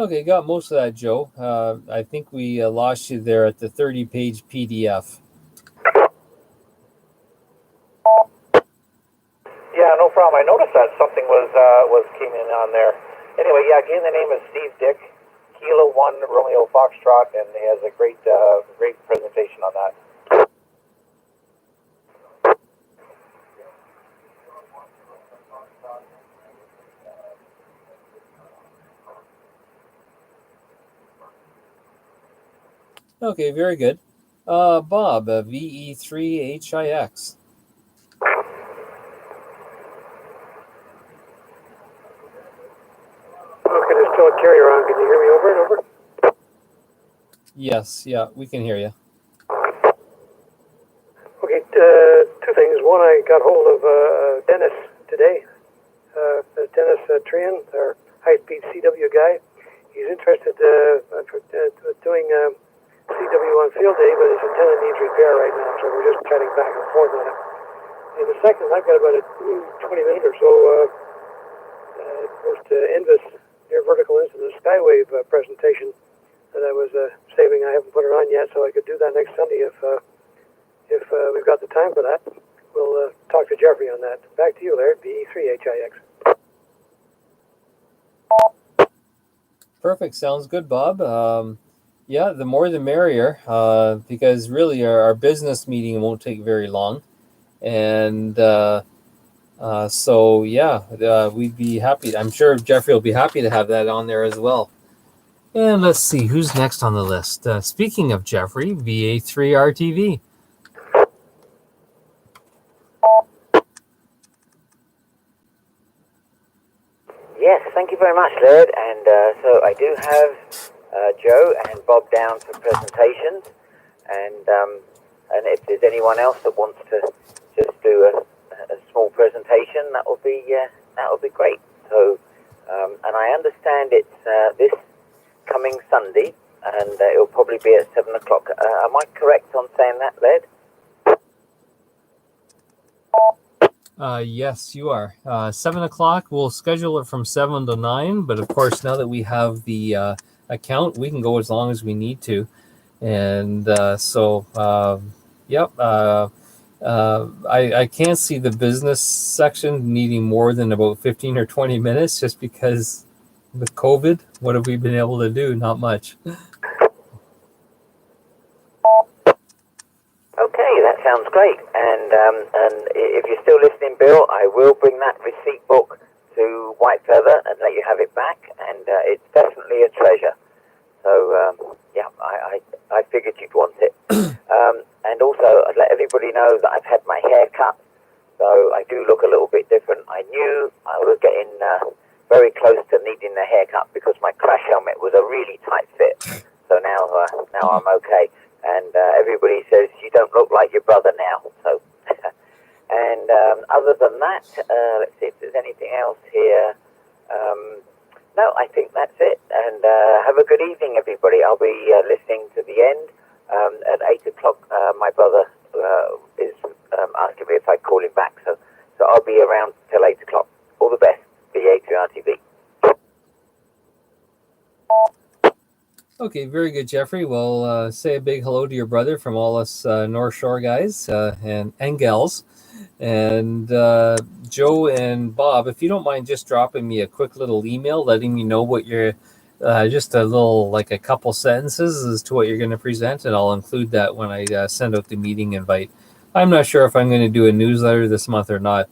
Okay, got most of that, Joe. I think we lost you there at the 30-page PDF. yeah, no problem. I noticed that something was came in on there. Anyway, yeah, again, the name is Steve Dick, Kilo 1 Romeo Foxtrot, and he has a great presentation on that. Okay, very good. Bob, VE3HIX. Okay, there's still a carrier on. Can you hear me over and over? Yes, yeah, we can hear you. Okay, two things. One, I got hold of Dennis today. Dennis Trian, our high-speed CW guy. He's interested doing CW on field day, but his antenna needs repair right now, so we're just chatting back and forth on it. And the second, I've got about a 20-minute or so post-Invis near vertical into the Skywave presentation that I was saving. I haven't put it on yet, so I could do that next Sunday if we've got the time for that. We'll talk to Jeffrey on that. Back to you, Laird, VE3HIX. Perfect. Sounds good, Bob. Yeah, the more the merrier, because really our business meeting won't take very long. And so, yeah, we'd be happy. I'm sure Jeffrey will be happy to have that on there as well. And let's see, who's next on the list? Speaking of Jeffrey, VA3RTV. Yes, thank you very much, Laird. And so I do have Joe and Bob down for presentations, and if there's anyone else that wants to just do a small presentation, that will be great. So, and I understand it's this coming Sunday, and it'll probably be at 7 o'clock. Am I correct on saying that, Laird? Yes, you are. 7 o'clock, we'll schedule it from 7 to 9, but of course, now that we have the account, we can go as long as we need to. And yep, I can't see the business section needing more than about 15 or 20 minutes just because with COVID, what have we been able to do? Not much. Okay, that sounds great. And if you're still listening, Bill, I will bring that receipt book to White Feather and let you have it back. And it's definitely a treasure. So yeah, I figured you'd want it. And also, I'd let everybody know that I've had my hair cut, so I do look a little bit different. I knew I was getting very close to needing a haircut because my crash helmet was a really tight fit. So now I'm okay. And everybody says, you don't look like your brother now. So, and other than that, let's see if there's anything else here. No, I think that's it. And have a good evening, everybody. I'll be listening to the end. At 8 o'clock, my brother is asking me if I call him back. So I'll be around till 8 o'clock. All the best. VA3RTV. Okay, very good, Jeffrey. Well, say a big hello to your brother from all us North Shore guys and gals. And Joe and Bob, if you don't mind just dropping me a quick little email letting me know what you're, just a little, like a couple sentences as to what you're going to present, and I'll include that when I send out the meeting invite. I'm not sure if I'm going to do a newsletter this month or not.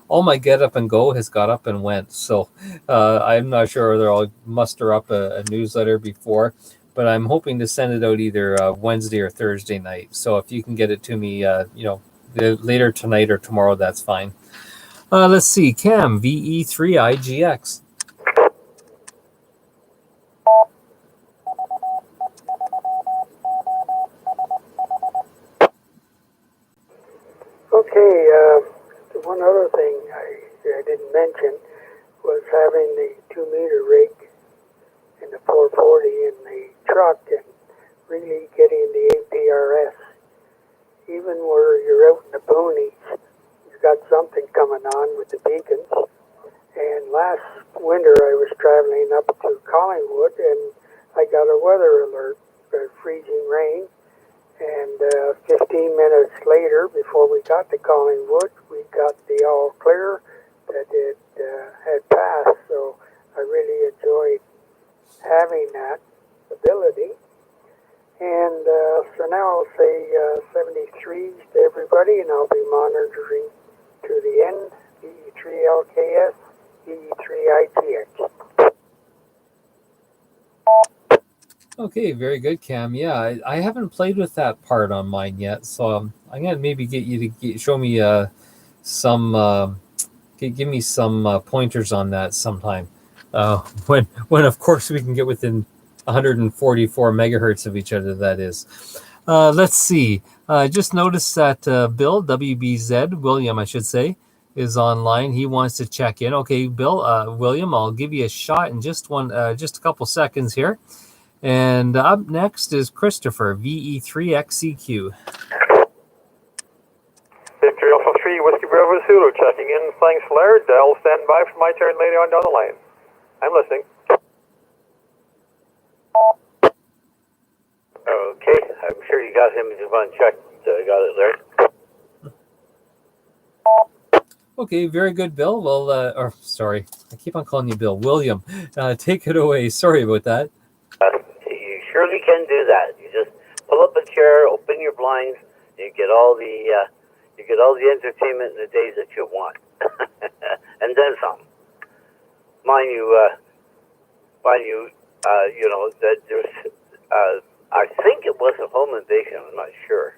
All my get up and go has got up and went, so I'm not sure whether I'll muster up a newsletter before, but I'm hoping to send it out either Wednesday or Thursday night. So if you can get it to me, later tonight or tomorrow, that's fine. Let's see, Cam, VE3IGX. Okay, one other thing I didn't mention was having the 2-meter rig in the 440 in the truck and really getting the APRS. Even where you're out in the boonies, you've got something coming on with the beacons. And last winter I was traveling up to Collingwood and I got a weather alert, freezing rain. And 15 minutes later, before we got to Collingwood, we got the all clear that it had passed. So I really enjoyed having that ability. And so now I'll say 73s to everybody, and I'll be monitoring to the end, VE3LKS, VE3ITX. Okay, very good, Cam. Yeah, I haven't played with that part on mine yet, so I'm gonna maybe get you to show me give me some pointers on that sometime. When of course we can get within 144 megahertz of each other. That is. Let's see. Just noticed that Bill WBZ William, I should say, is online. He wants to check in. Okay, Bill, William, I'll give you a shot in just a couple seconds here. And up next is Christopher, VE3XCQ. Victory Alpha 3, Whiskey Bravo Zulu, checking in. Thanks, Laird. I'll stand by for my turn later on down the line. I'm listening. Okay, I'm sure you got him. Just want to check. Got it, Laird. Okay, very good, Bill. Well, sorry, I keep on calling you Bill. William, take it away. Sorry about that. You surely can do that. You just pull up a chair, open your blinds, you get all the entertainment in the days that you want, and then some. Mind you, that there's. I think it was a home invasion. I'm not sure,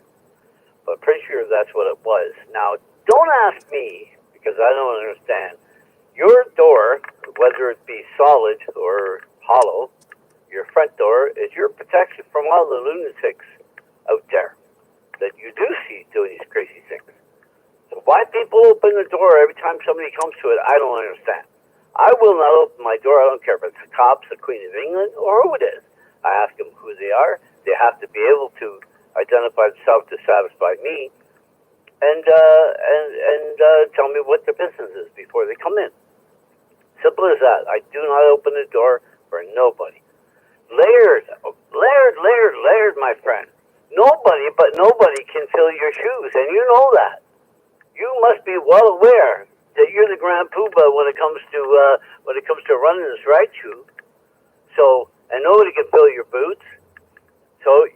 but pretty sure that's what it was. Now, don't ask me because I don't understand. Your door, whether it be solid or hollow, your front door is your protection from all the lunatics out there that you do see doing these crazy things. So why people open the door every time somebody comes to it, I don't understand. I will not open my door. I don't care if it's the cops, the Queen of England, or who it is. I ask them who they are. They have to be able to identify themselves to satisfy me, and tell me what their business is before they come in. Simple as that. I do not open the door for nobody. Laird, my friend. Nobody can fill your shoes, and you know that. You must be well aware that you're the grand poobah when it comes to running this ride shoe. So, and nobody can fill your boots. So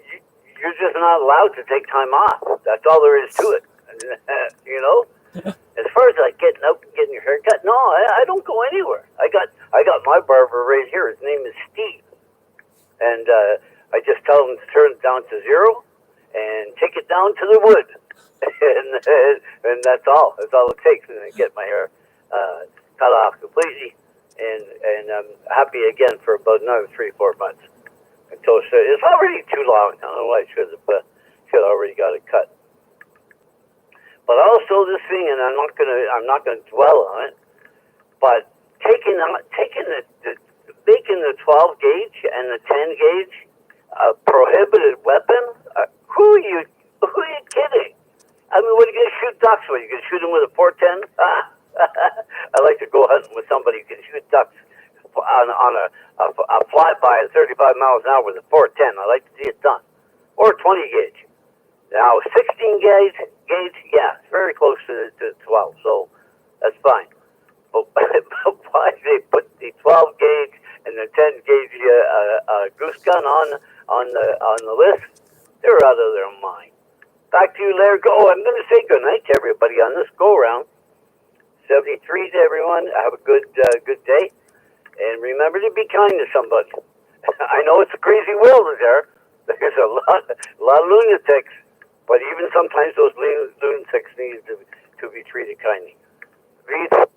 you're just not allowed to take time off. That's all there is to it. You know. As far as like getting out and getting your hair cut, no, I don't go anywhere. I got my barber right here. His name is Steve, and I just tell him to turn it down to 0 and take it down to the wood, and that's all. That's all it takes, and I get my hair cut off completely, and I'm happy again for about another 3-4 months until it's already too long. I don't know why I should have already got it cut. But also this thing, and I'm not gonna dwell on it, but making the 12 gauge and the 10 gauge a prohibited weapon. Who are you kidding? I mean, what are you gonna shoot ducks with? You gonna shoot them with a 410? I like to go hunting with somebody who can shoot ducks on a flyby at 30 65 miles an hour with a 410. I like to see it done. Or 20 gauge. Now, 16 gauge, yeah, it's very close to 12, so that's fine. But why they put the 12 gauge and the 10 gauge goose gun on the list? They're out of their mind. Back to you, Larry. Go. I'm going to say good night to everybody on this go round. 73 to everyone. Have a good day, and remember to be kind to somebody. I know it's a crazy world there. There's a lot of lunatics, but even sometimes those lunatics need to be treated kindly.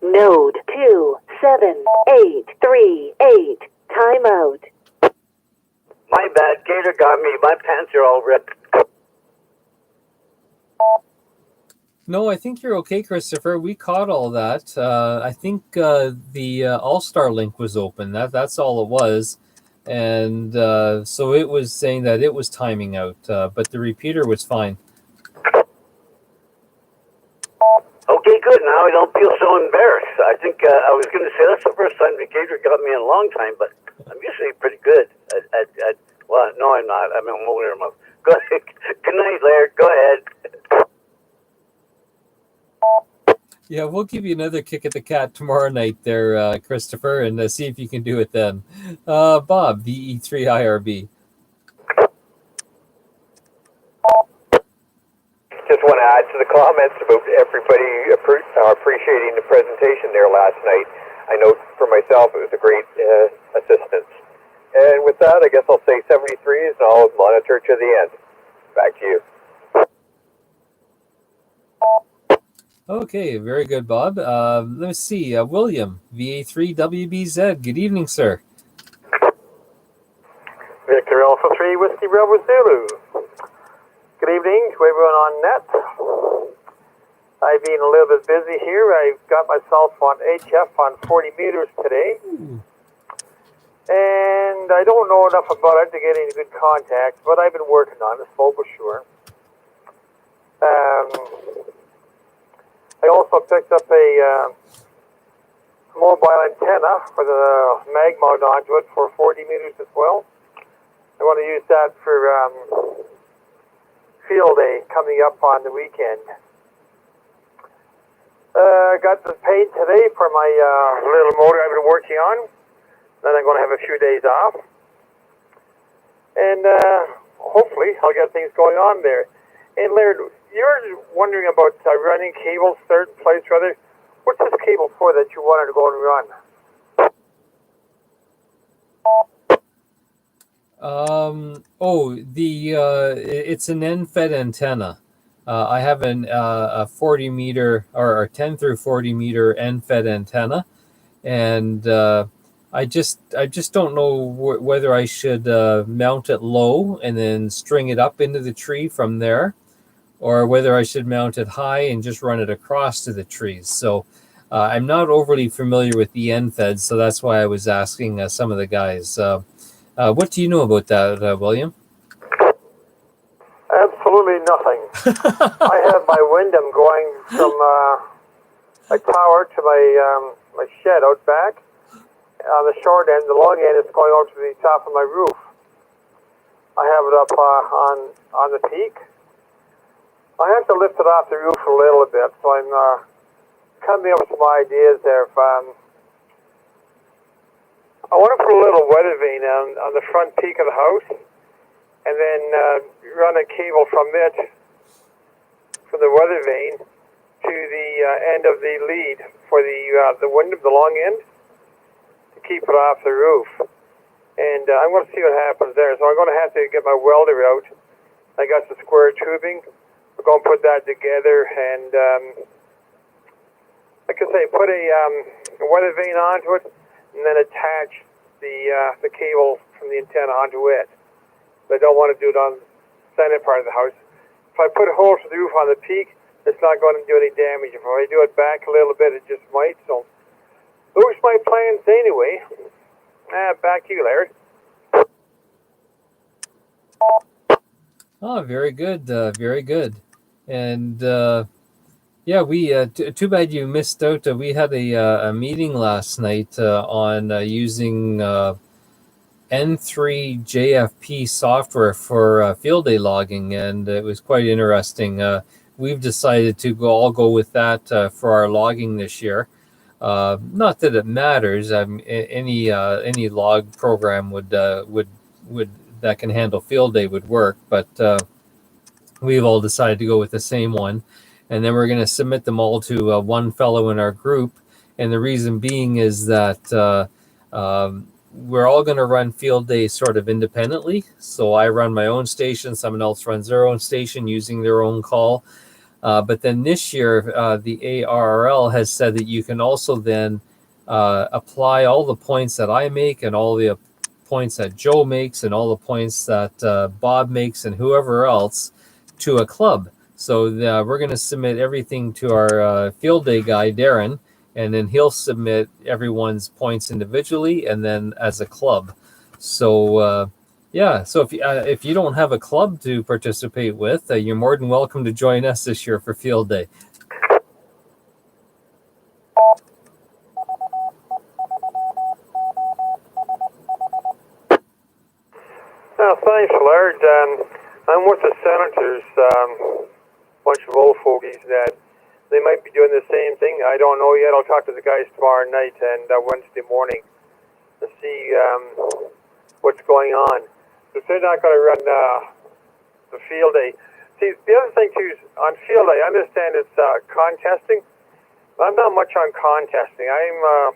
Node 27838. Timeout. My bad. Gator got me. My pants are all ripped. No, I think you're okay, Christopher. We caught all that. I think the All-Star link was open. That's all it was. And so it was saying that it was timing out, but the repeater was fine. Okay, good. Now I don't feel so embarrassed. I think I was going to say that's the first time the Gator got me in a long time, but I'm usually pretty good at well, no, I'm not. I'm a motor mouth. Go ahead. Good night, Laird. Go ahead. Yeah, we'll give you another kick at the cat tomorrow night there, Christopher, and see if you can do it then. Bob, VE3IRB. Just want to add to the comments about everybody appreciating the presentation there last night. I know for myself it was a great assistance. And with that, I guess I'll say 73s and I'll monitor to the end. Back to you. Okay, very good, Bob. Let's see, William, VA3WBZ. Good evening, sir. Victor Alpha 3, Whiskey Bravo Zulu. Good evening to everyone on net. I've been a little bit busy here. I've got myself on HF on 40 meters today. And I don't know enough about it to get any good contacts, but I've been working on it, so for sure. I also picked up a mobile antenna for the mag mount onto it for 40 meters as well. I want to use that for field day coming up on the weekend. I got paid today for my little motor I've been working on. Then I'm going to have a few days off. And hopefully I'll get things going on there. And Laird, you're wondering about running cables certain place or other. What's this cable for that you wanted to go and run? It's an end-fed antenna. I have a 40 meter or 10 through 40 meter end-fed antenna, and I just don't know whether I should mount it low and then string it up into the tree from there, or whether I should mount it high and just run it across to the trees. So I'm not overly familiar with the end-fed, so that's why I was asking some of the guys. What do you know about that, William? Absolutely nothing. I have my Wyndham going from my tower to my shed out back. On the short end, the long end is going out to the top of my roof. I have it up on the peak. I have to lift it off the roof a little bit, so I'm coming up with some ideas there. I want to put a little weather vane on the front peak of the house, and then run a cable from the weather vane to the end of the lead for the Wyndham, the long end, to keep it off the roof. And I'm going to see what happens there. So I'm going to have to get my welder out. I got some square tubing. We're going to put that together and, like I say, put a weather vane onto it, and then attach the cable from the antenna onto it. But I don't want to do it on the center part of the house. If I put a hole to the roof on the peak, it's not going to do any damage. If I do it back a little bit, it just might. So those are my plans anyway. Back to you, Larry. Oh, very good, very good. And yeah, we too bad you missed out. We had a meeting last night on using N3 JFP software for field day logging, and it was quite interesting. We've decided to all go with that for our logging this year. Not that it matters. Any log program would that can handle field day would work, but we've all decided to go with the same one, and then we're going to submit them all to one fellow in our group. And the reason being is that we're all going to run field day sort of independently. So I run my own station, someone else runs their own station using their own call. But then this year, the ARRL has said that you can also then apply all the points that I make and all the points that Joe makes and all the points that Bob makes and whoever else to a club. So we're going to submit everything to our field day guy, Darren, and then he'll submit everyone's points individually and then as a club. So yeah, so if you don't have a club to participate with, you're more than welcome to join us this year for field day. Thanks, Laird. I'm with the Senators, bunch of old fogies that they might be doing the same thing. I don't know yet. I'll talk to the guys tomorrow night and Wednesday morning to see what's going on. If they're not going to run the field day. See, the other thing too is on field day, I understand it's contesting. I'm not much on contesting. I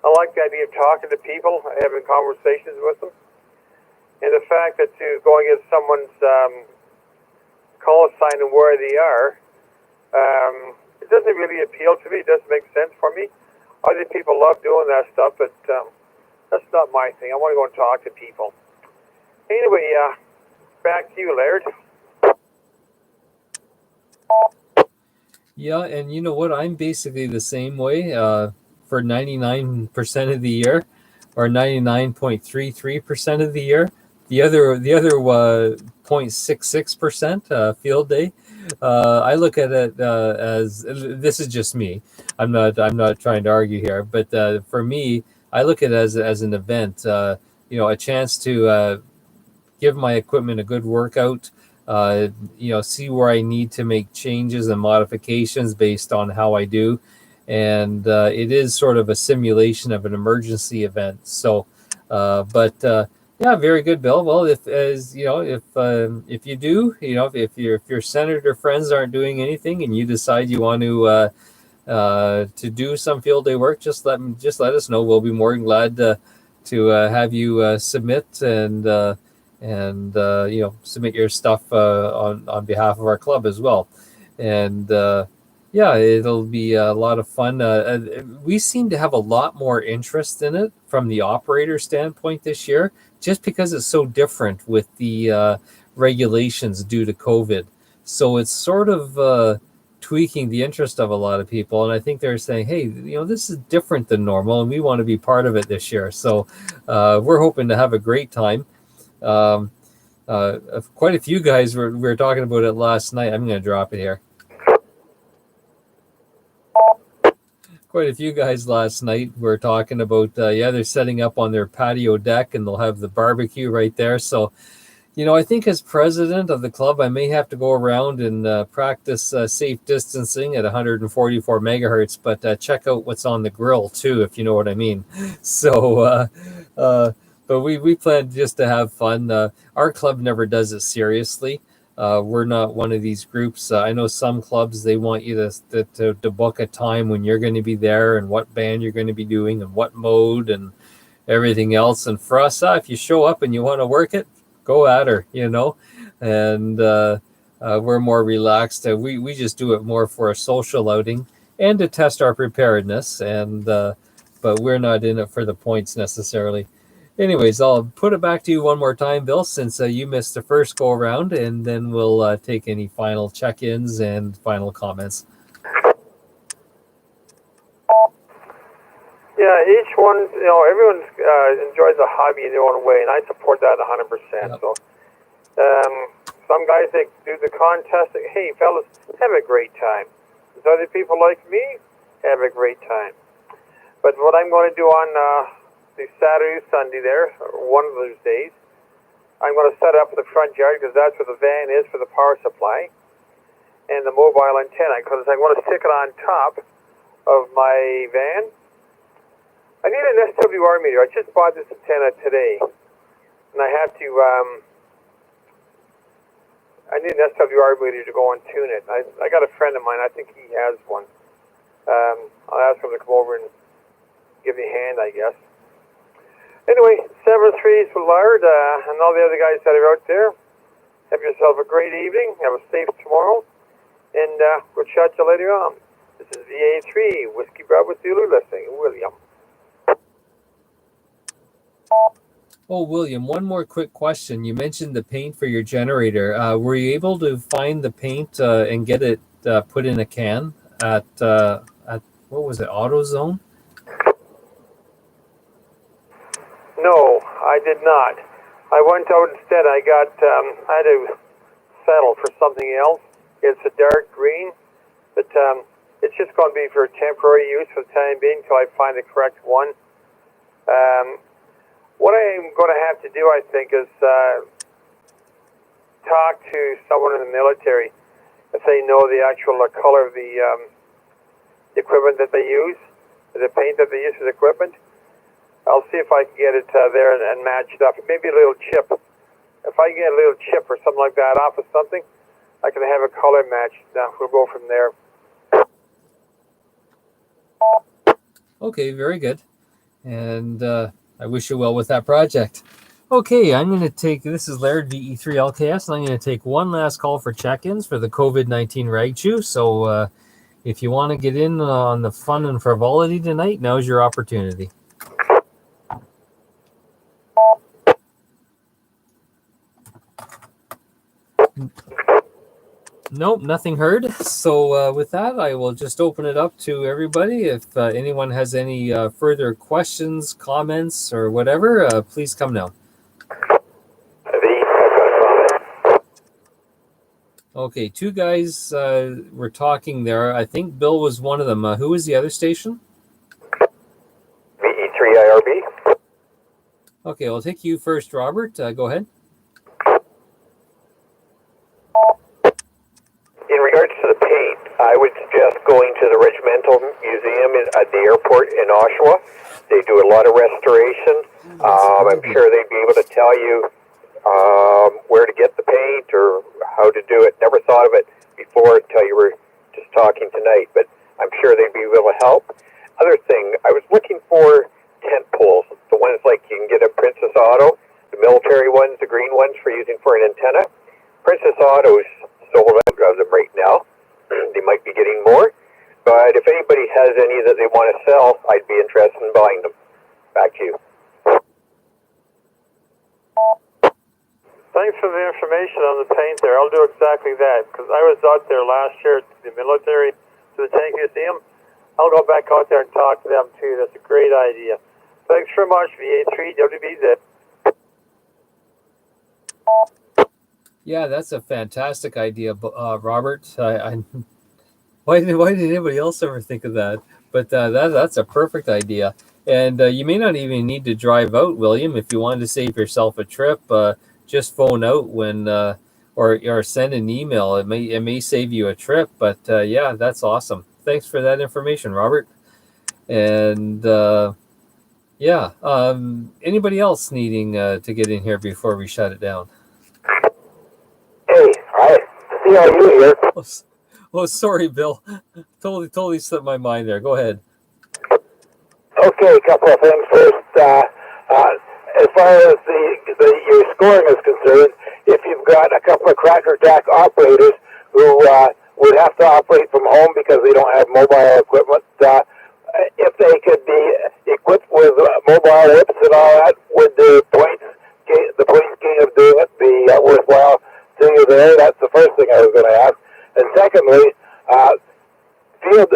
like the idea of talking to people, having conversations with them. And the fact that to going against someone's call sign and where they are, it doesn't really appeal to me. It doesn't make sense for me. Other people love doing that stuff, but that's not my thing. I want to go and talk to people. Anyway, back to you, Laird. Yeah, and you know what? I'm basically the same way for 99% of the year, or 99.33% of the year. The other 0.66% field day. I look at it as, this is just me. I'm not trying to argue here, but for me, I look at it as an event. A chance to give my equipment a good workout. See where I need to make changes and modifications based on how I do, and it is sort of a simulation of an emergency event. So, yeah, very good, Bill. Well, if you do, if your senator friends aren't doing anything and you decide you want to do some field day work, just let us know. We'll be more than glad to have you submit and submit your stuff on behalf of our club as well. And yeah, it'll be a lot of fun. We seem to have a lot more interest in it from the operator standpoint this year, just because it's so different with the regulations due to COVID. So it's sort of tweaking the interest of a lot of people. And I think they're saying, hey, this is different than normal, and we want to be part of it this year. So we're hoping to have a great time. Quite a few guys were talking about it last night. I'm going to drop it here. Quite a few guys last night were talking about, they're setting up on their patio deck and they'll have the barbecue right there. So, I think as president of the club, I may have to go around and practice safe distancing at 144 megahertz, but check out what's on the grill too, if you know what I mean. So, but we plan just to have fun. Our club never does it seriously. We're not one of these groups. I know some clubs, they want you to book a time when you're going to be there and what band you're going to be doing and what mode and everything else. And for us, if you show up and you want to work it, go at her, and we're more relaxed. We just do it more for a social outing and to test our preparedness. And but we're not in it for the points necessarily. Anyways, I'll put it back to you one more time, Bill, since you missed the first go around, and then we'll take any final check-ins and final comments. Yeah, each one, everyone enjoys a hobby in their own way, and I support that 100%. Yep. So, some guys that do the contesting, hey, fellas, have a great time. There's other people like me, have a great time. But what I'm going to do on the Saturday, Sunday there, or one of those days. I'm going to set up in the front yard because that's where the van is for the power supply and the mobile antenna, because I want to stick it on top of my van. I need an SWR meter. I just bought this antenna today, and I have to, I need an SWR meter to go and tune it. I got a friend of mine, I think he has one. I'll ask him to come over and give me a hand, I guess. Anyway, 7-3 for Lard and all the other guys that are out there. Have yourself a great evening. Have a safe tomorrow. And we'll chat you later on. This is VA3, Whiskey Bravo Zulu listening. William. Oh, William, one more quick question. You mentioned the paint for your generator. Were you able to find the paint and get it put in a can at what was it, AutoZone? No, I did not. I went out instead. I had to settle for something else. It's a dark green, but it's just going to be for temporary use for the time being until I find the correct one. What I'm going to have to do, I think, is talk to someone in the military if they know the actual color of the equipment that they use, the paint that they use for the equipment. I'll see if I can get it there and match it up. Maybe a little chip. If I get a little chip or something like that off of something, I can have a color match. Now we'll go from there. Okay, very good. And I wish you well with that project. Okay, I'm going to take, this is Laird VE3 LKS, and I'm going to take one last call for check-ins for the COVID-19 Rag Chew. So if you want to get in on the fun and frivolity tonight, now's your opportunity. Nope, nothing heard. So with that, I will just open it up to everybody. If anyone has any further questions, comments, or whatever, please come now. Okay, two guys were talking there. I think Bill was one of them. Who was the other station? VE3IRB. Okay, I'll take you first, Robert. Go ahead. In regards to the paint, I would suggest going to the Regimental Museum at the airport in Oshawa. They do a lot of restoration. I'm sure they'd be able to tell you where to get the paint or how to do it. Never thought of it before until you were just talking tonight, but I'm sure they'd be able to help. Other thing, I was looking for tent poles, the ones like you can get at Princess Auto, the military ones, the green ones for using for an antenna. Princess Auto's sold out of them right now. They might be getting more, but if anybody has any that they want to sell, I'd be interested in buying them. Back to you. Thanks for the information on the paint there. I'll do exactly that, because I was out there last year to the military, to the tank museum. I'll go back out there and talk to them too. That's a great idea. Thanks very much, VA3 WBZ. Yeah, that's a fantastic idea, Robert. Why did anybody else ever think of that? But that's a perfect idea. And you may not even need to drive out, William, if you wanted to save yourself a trip. Just phone out when, or send an email. It may save you a trip. But yeah, that's awesome. Thanks for that information, Robert. And yeah, anybody else needing to get in here before we shut it down? Hey, I see how you here. Oh, sorry, Bill. Totally slipped my mind there. Go ahead. Okay, a couple of things first. As far as your scoring is concerned, if you've got a couple of Cracker Jack operators who would have to operate from home because they don't have mobile equipment, if they could be equipped with mobile whips and all that, would the points gain of doing it be worthwhile to you there? That's the first thing I was going to ask. And secondly, field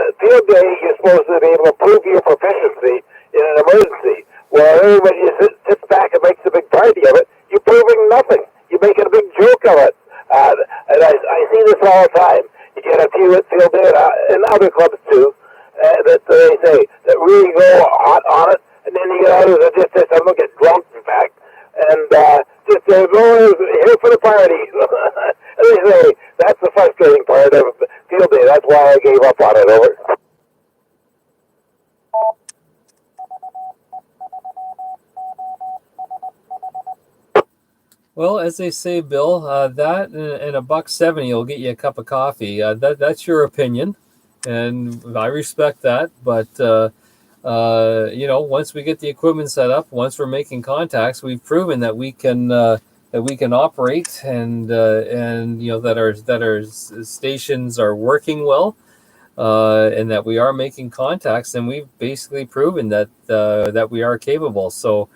day, you're supposed to be able to prove your proficiency in an emergency. Well, everybody sits back and makes a big party of it. You're proving nothing. You're making a big joke of it. And I see this all the time. You get a few at field day and other clubs too, that they say that really go hot on it and then you get out of just I'm gonna get drunk, in fact, and just go here for the party. As they say, that's the frustrating part of field day. That's why I gave up on it. Over. Well, as they say, Bill, that and $1.70 will get you a cup of coffee. That's your opinion, and I respect that. But once we get the equipment set up, once we're making contacts, we've proven that we can operate, and that our stations are working well, and that we are making contacts, and we've basically proven that we are capable. So.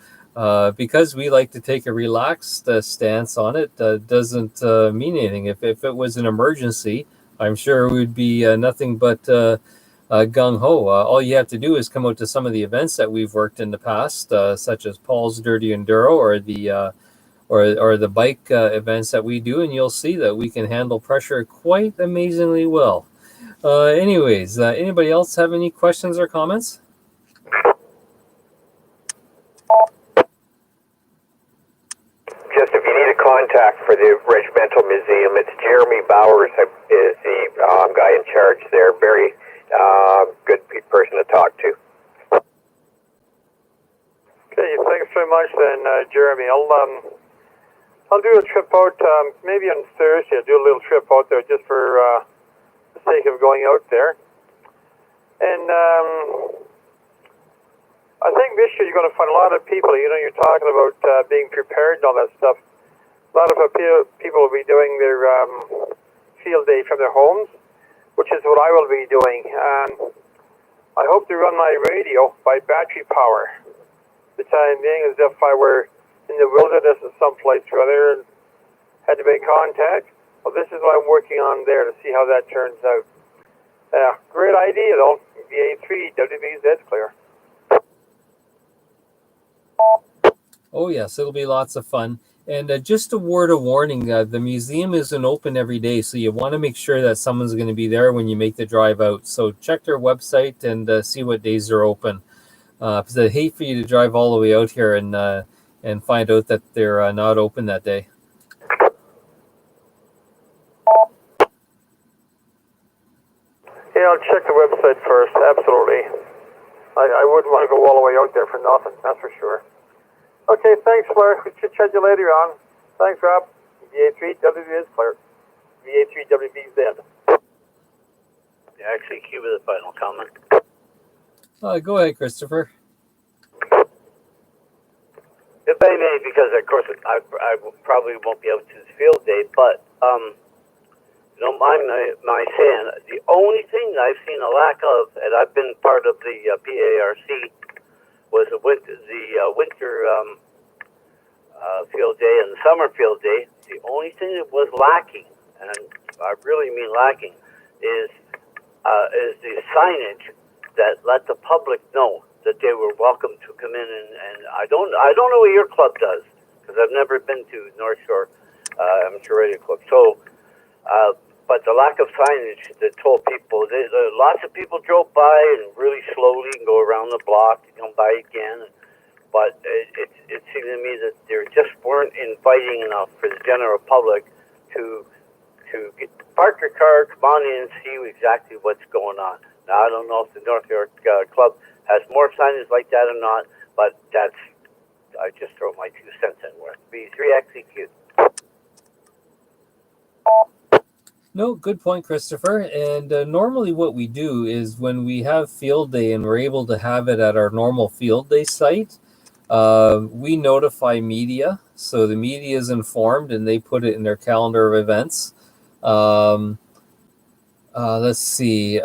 Because we like to take a relaxed stance on it, doesn't mean anything. If it was an emergency, I'm sure it would be nothing but gung-ho. All you have to do is come out to some of the events that we've worked in the past, such as Paul's Dirty Enduro or the bike events that we do, and you'll see that we can handle pressure quite amazingly well. Anyways, anybody else have any questions or comments? Just if you need a contact for the Regimental Museum, it's Jeremy Bowers is the guy in charge there. Very good person to talk to. Okay, thanks very much then, Jeremy. I'll do a trip out maybe on Thursday. I'll do a little trip out there just for the sake of going out there. And I think this year you're going to find a lot of people, you're talking about being prepared and all that stuff. A lot of people will be doing their field day from their homes, which is what I will be doing. I hope to run my radio by battery power. The time being as if I were in the wilderness or someplace or other and had to make contact. Well, this is what I'm working on there to see how that turns out. Great idea, though. VA3, WBZ clear. Oh, yes, it'll be lots of fun. And just a word of warning, the museum isn't open every day, so you want to make sure that someone's going to be there when you make the drive out. So check their website and see what days they're open. Because I'd hate for you to drive all the way out here and find out that they're not open that day. Yeah, I'll check the website first, absolutely. I wouldn't want to go all the way out there for nothing, that's for sure. Okay, thanks, Claire. We'll chat you later on. Thanks, Rob. VA3WB is clear. VA3WBZ. Yeah, actually, Cuba, the final comment. Go ahead, Christopher. If I may, because of course I probably won't be out to the field day, but don't mind my saying, the only thing I've seen a lack of, and I've been part of the PARC, was the winter field day and the summer field day. The only thing that was lacking, and I really mean lacking, is the signage that let the public know that they were welcome to come in. And I don't know what your club does, because I've never been to North Shore Amateur Radio Club. So, but the lack of signage that told people, lots of people drove by and really slowly and go around the block and come by again. But it seemed to me that there just weren't inviting enough for the general public to park your car, come on in and see exactly what's going on. Now, I don't know if the North York Club has more signage like that or not, but I just throw my 2 cents in where B3 execute. No, good point, Christopher. And normally what we do is when we have field day and we're able to have it at our normal field day site, we notify media. So the media is informed and they put it in their calendar of events. Let's see,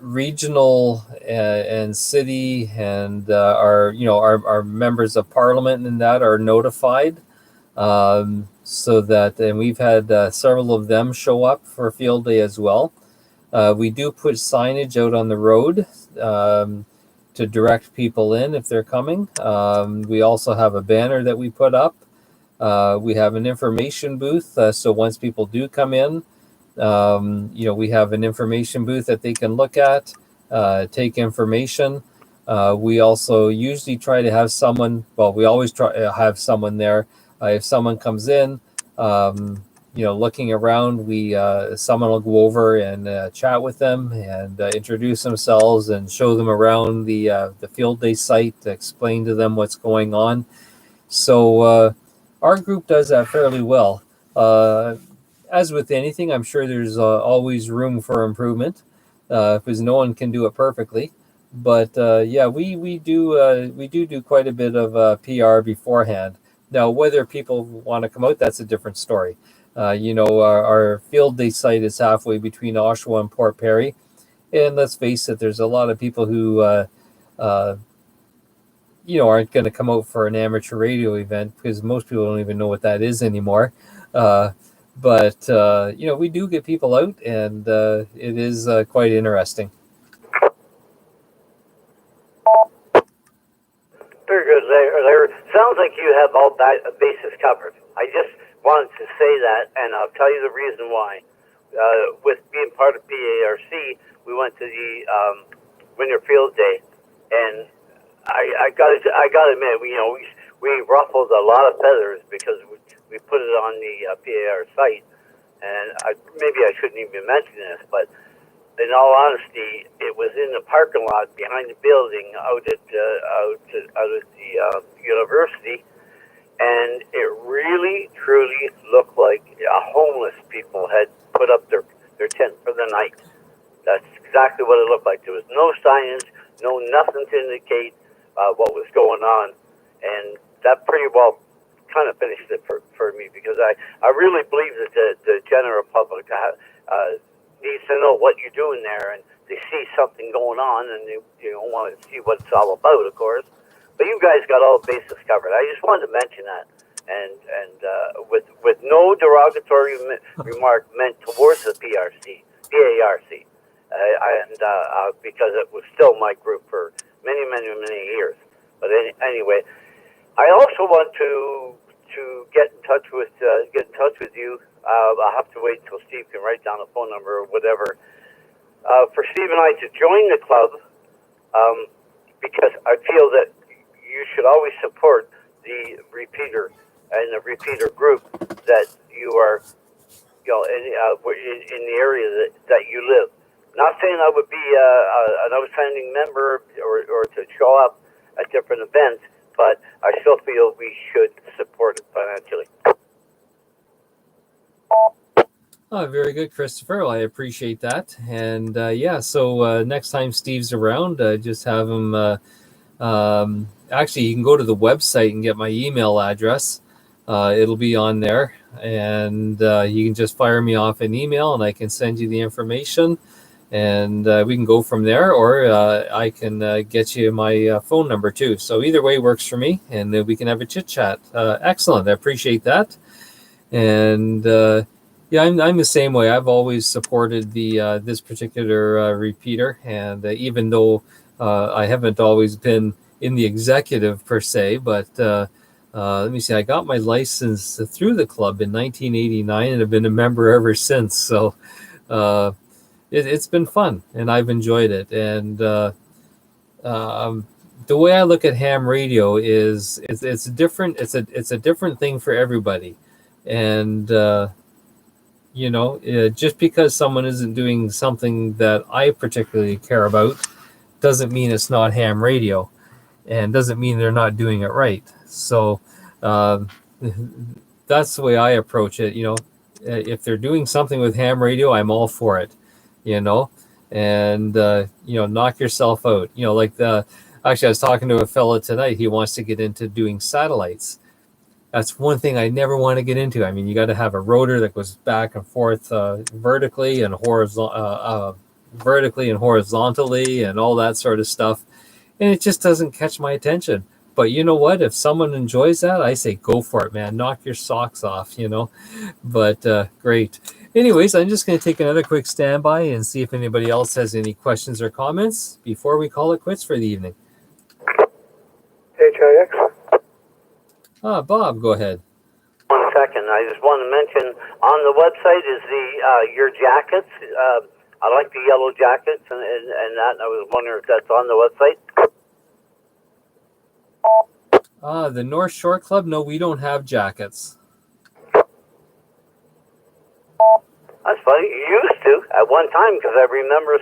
regional and city and our members of parliament and that are notified. So that, and we've had several of them show up for field day as well. We do put signage out on the road to direct people in if they're coming. We also have a banner that we put up. We have an information booth. So once people do come in, we have an information booth that they can look at, take information. We also usually try to have someone, well, we always try to have someone there. If someone comes in, looking around, someone will go over and chat with them and introduce themselves and show them around the field day site, explain to them what's going on. So our group does that fairly well. As with anything, I'm sure there's always room for improvement because no one can do it perfectly. But we do quite a bit of PR beforehand. Now, whether people want to come out, that's a different story. Our field day site is halfway between Oshawa and Port Perry, and let's face it, there's a lot of people who aren't going to come out for an amateur radio event because most people don't even know what that is anymore. But we do get people out, and it is quite interesting. Very good, Larry. Sounds like you have all bases covered. I just wanted to say that, and I'll tell you the reason why. With being part of PARC, we went to the Winter Field Day, and I got to admit, we ruffled a lot of feathers because we put it on the PAR site, and maybe I shouldn't even mention this, but in all honesty, it was in the parking lot behind the building out at the university, and it really, truly looked like homeless people had put up their tent for the night. That's exactly what it looked like. There was no signage, nothing to indicate what was going on, and that pretty well kind of finished it for me, because I really believe that the general public needs to know what you're doing there, and they see something going on, and they want to see what it's all about, of course. But you guys got all the bases covered. I just wanted to mention that, and with no derogatory remark meant towards the PARC, because it was still my group for many years. But anyway, I also want to get in touch with you. I'll have to wait until Steve can write down a phone number or whatever. For Steve and I to join the club, because I feel that you should always support the repeater and the repeater group that you are, in the area that you live. Not saying I would be an outstanding member or to show up at different events, but I still feel we should support it financially. Oh, very good, Christopher. Well, I appreciate that. And so next time Steve's around, just have him. Actually, you can go to the website and get my email address. It'll be on there, and you can just fire me off an email, and I can send you the information, and we can go from there. Or I can get you my phone number too. So either way works for me, and we can have a chit chat. Excellent. I appreciate that. And I'm the same way. I've always supported the this particular repeater, and even though I haven't always been in the executive per se, but let me see. I got my license through the club in 1989, and have been a member ever since. So it's been fun, and I've enjoyed it. And the way I look at ham radio is it's different. It's a different thing for everybody, and just because someone isn't doing something that I particularly care about doesn't mean it's not ham radio, and doesn't mean they're not doing it right. So that's the way I approach it. If they're doing something with ham radio, I'm all for it, and knock yourself out. Actually, I was talking to a fella tonight. He wants to get into doing satellites. That's one thing I never want to get into. I mean, you got to have a rotor that goes back and forth vertically and horizontally and all that sort of stuff. And it just doesn't catch my attention. But you know what? If someone enjoys that, I say go for it, man. Knock your socks off, But great. Anyways, I'm just going to take another quick standby and see if anybody else has any questions or comments before we call it quits for the evening. HIX. Bob, go ahead. 1 second. I just want to mention on the website is your jackets. I like the yellow jackets and that. And I was wondering if that's on the website. The North Shore Club? No, we don't have jackets. That's funny. You used to at one time, because I remember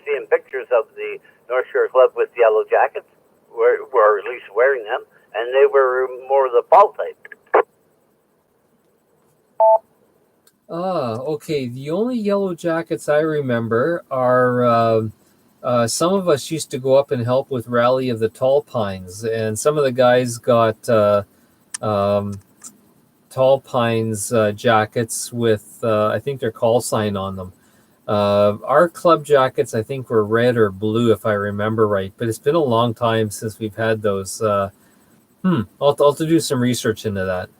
seeing pictures of the North Shore Club with yellow jackets, or at least wearing them, and they were more the fall type. Okay. The only yellow jackets I remember are some of us used to go up and help with Rally of the Tall Pines, and some of the guys got Tall Pines jackets with I think their call sign on them. Our club jackets, I think, were red or blue, if I remember right. But it's been a long time since we've had those. I'll have to do some research into that.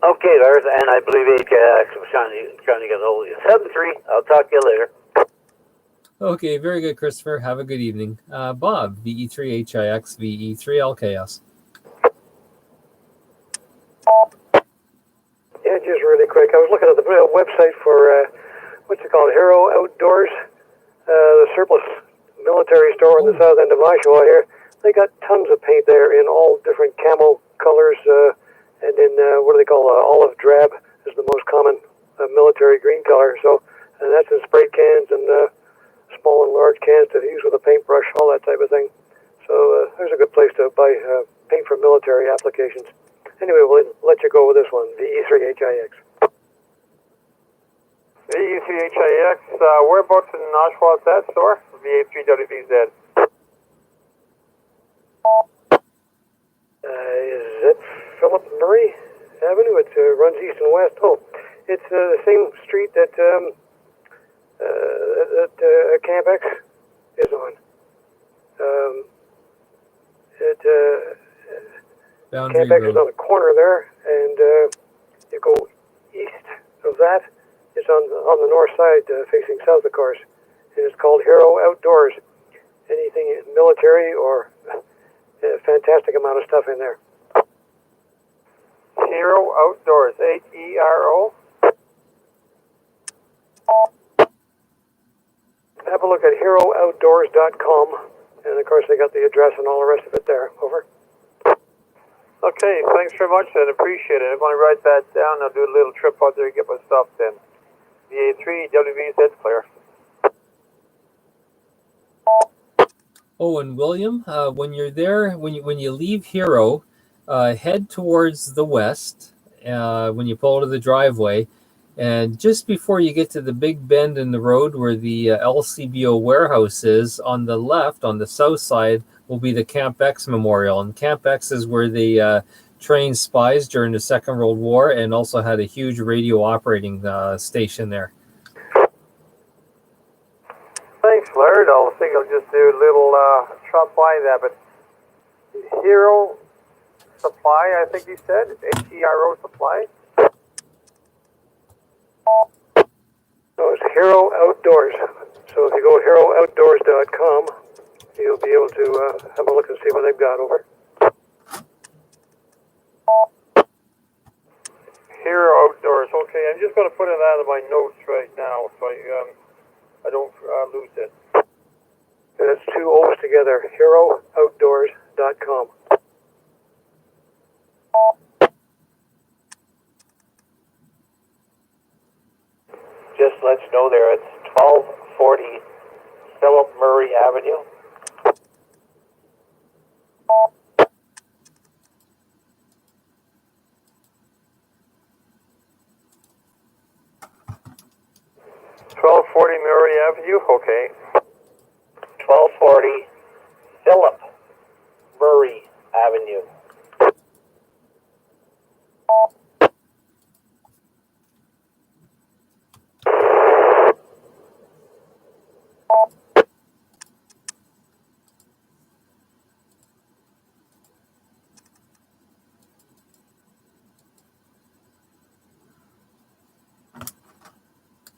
Okay, Lars, and I believe AJX was trying to get a hold of you. 7-3. I'll talk to you later. Okay, very good, Christopher. Have a good evening. Bob, VE3HIX, VE3LKS. Yeah, just really quick. I was looking at the website for, what's it called, Hero Outdoors, the surplus military store on the south end of Oshawa here. They got tons of paint there in all different camo colors, and in, what do they call, olive drab is the most common military green color. So that's in spray cans and small and large cans to use with a paintbrush, all that type of thing. So there's a good place to buy paint for military applications. Anyway, we'll let you go with this one, VE3HIX. VE3HIX, whereabouts in Oshawa is that store? VA3WVZ. Is it Philip Murray Avenue? It runs east and west. Oh, it's the same street that Camp X is on. Boundary Camp X is Road. on the corner there, and you go east of that. It's on the north side, facing south, of course, and it's called Hero Outdoors. Anything military or a fantastic amount of stuff in there. Hero Outdoors, HERO. Have a look at herooutdoors.com, and of course they got the address and all the rest of it there. Over. Okay, thanks very much, and appreciate it. I'm going to write that down. I'll do a little trip out there and get my stuff then. VA3WVZ clear. Oh, and William, when you're there, when you leave Hero, head towards the west when you pull out of the driveway, and just before you get to the big bend in the road where the LCBO warehouse is, on the left, on the south side, will be the Camp X Memorial. And Camp X is where they trained spies during the Second World War and also had a huge radio operating station there. Thanks, Laird. I think I'll just do a little drop by that. But Hero Supply, I think you said, HERO Supply. No, it's Hero Outdoors. So if you go herooutdoors.com, you'll be able to have a look and see what they've got. Over. Hero Outdoors. Okay, I'm just going to put it out of my notes right now so I don't lose it. And it's two O's together, herooutdoors.com. Just let you know there, it's 1240 Philip Murray Avenue. Murray Avenue, okay. 1240 Philip Murray Avenue.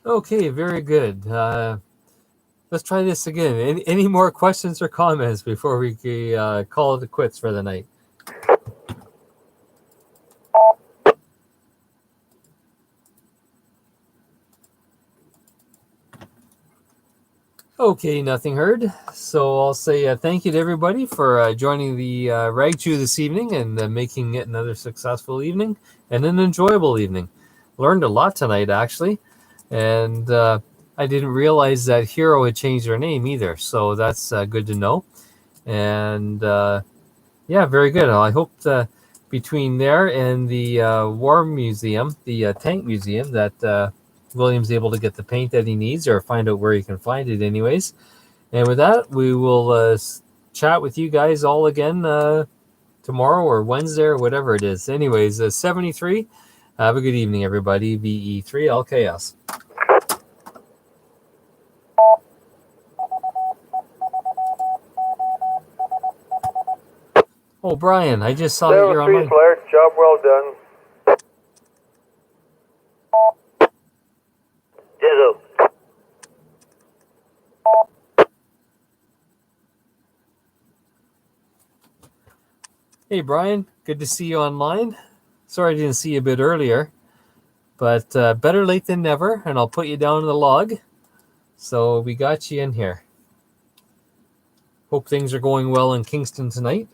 Okay, very good. Let's try this again. Any more questions or comments before we call it quits for the night? Okay, nothing heard. So I'll say thank you to everybody for joining the Rag Chew this evening and making it another successful evening and an enjoyable evening. Learned a lot tonight, actually. And I didn't realize that Hero had changed their name either. So that's good to know. And yeah, very good. I hope between there and the War Museum, the Tank Museum, that William's able to get the paint that he needs or find out where he can find it anyways. And with that, we will chat with you guys all again tomorrow or Wednesday or whatever it is. Anyways, 73. Have a good evening, everybody. VE3LKS. Oh, Brian, I just saw that you're online. Laird, job well done. Ditto. Hey, Brian, good to see you online. Sorry I didn't see you a bit earlier, but better late than never, and I'll put you down in the log. So we got you in here. Hope things are going well in Kingston tonight.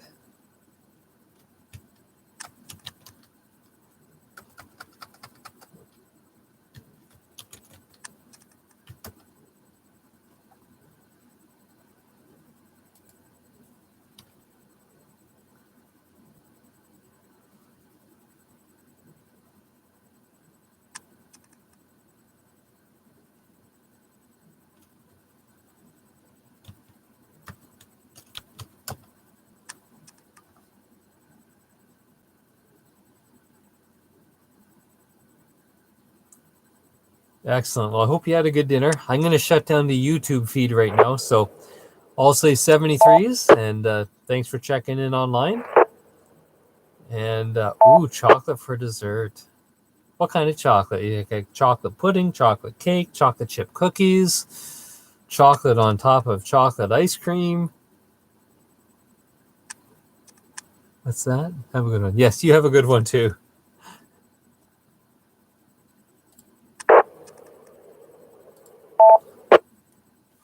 Excellent. Well, I hope you had a good dinner. I'm going to shut down the YouTube feed right now. So I'll say 73s, and thanks for checking in online. And, ooh, chocolate for dessert. What kind of chocolate? You get chocolate pudding, chocolate cake, chocolate chip cookies, chocolate on top of chocolate ice cream. What's that? Have a good one. Yes, you have a good one too.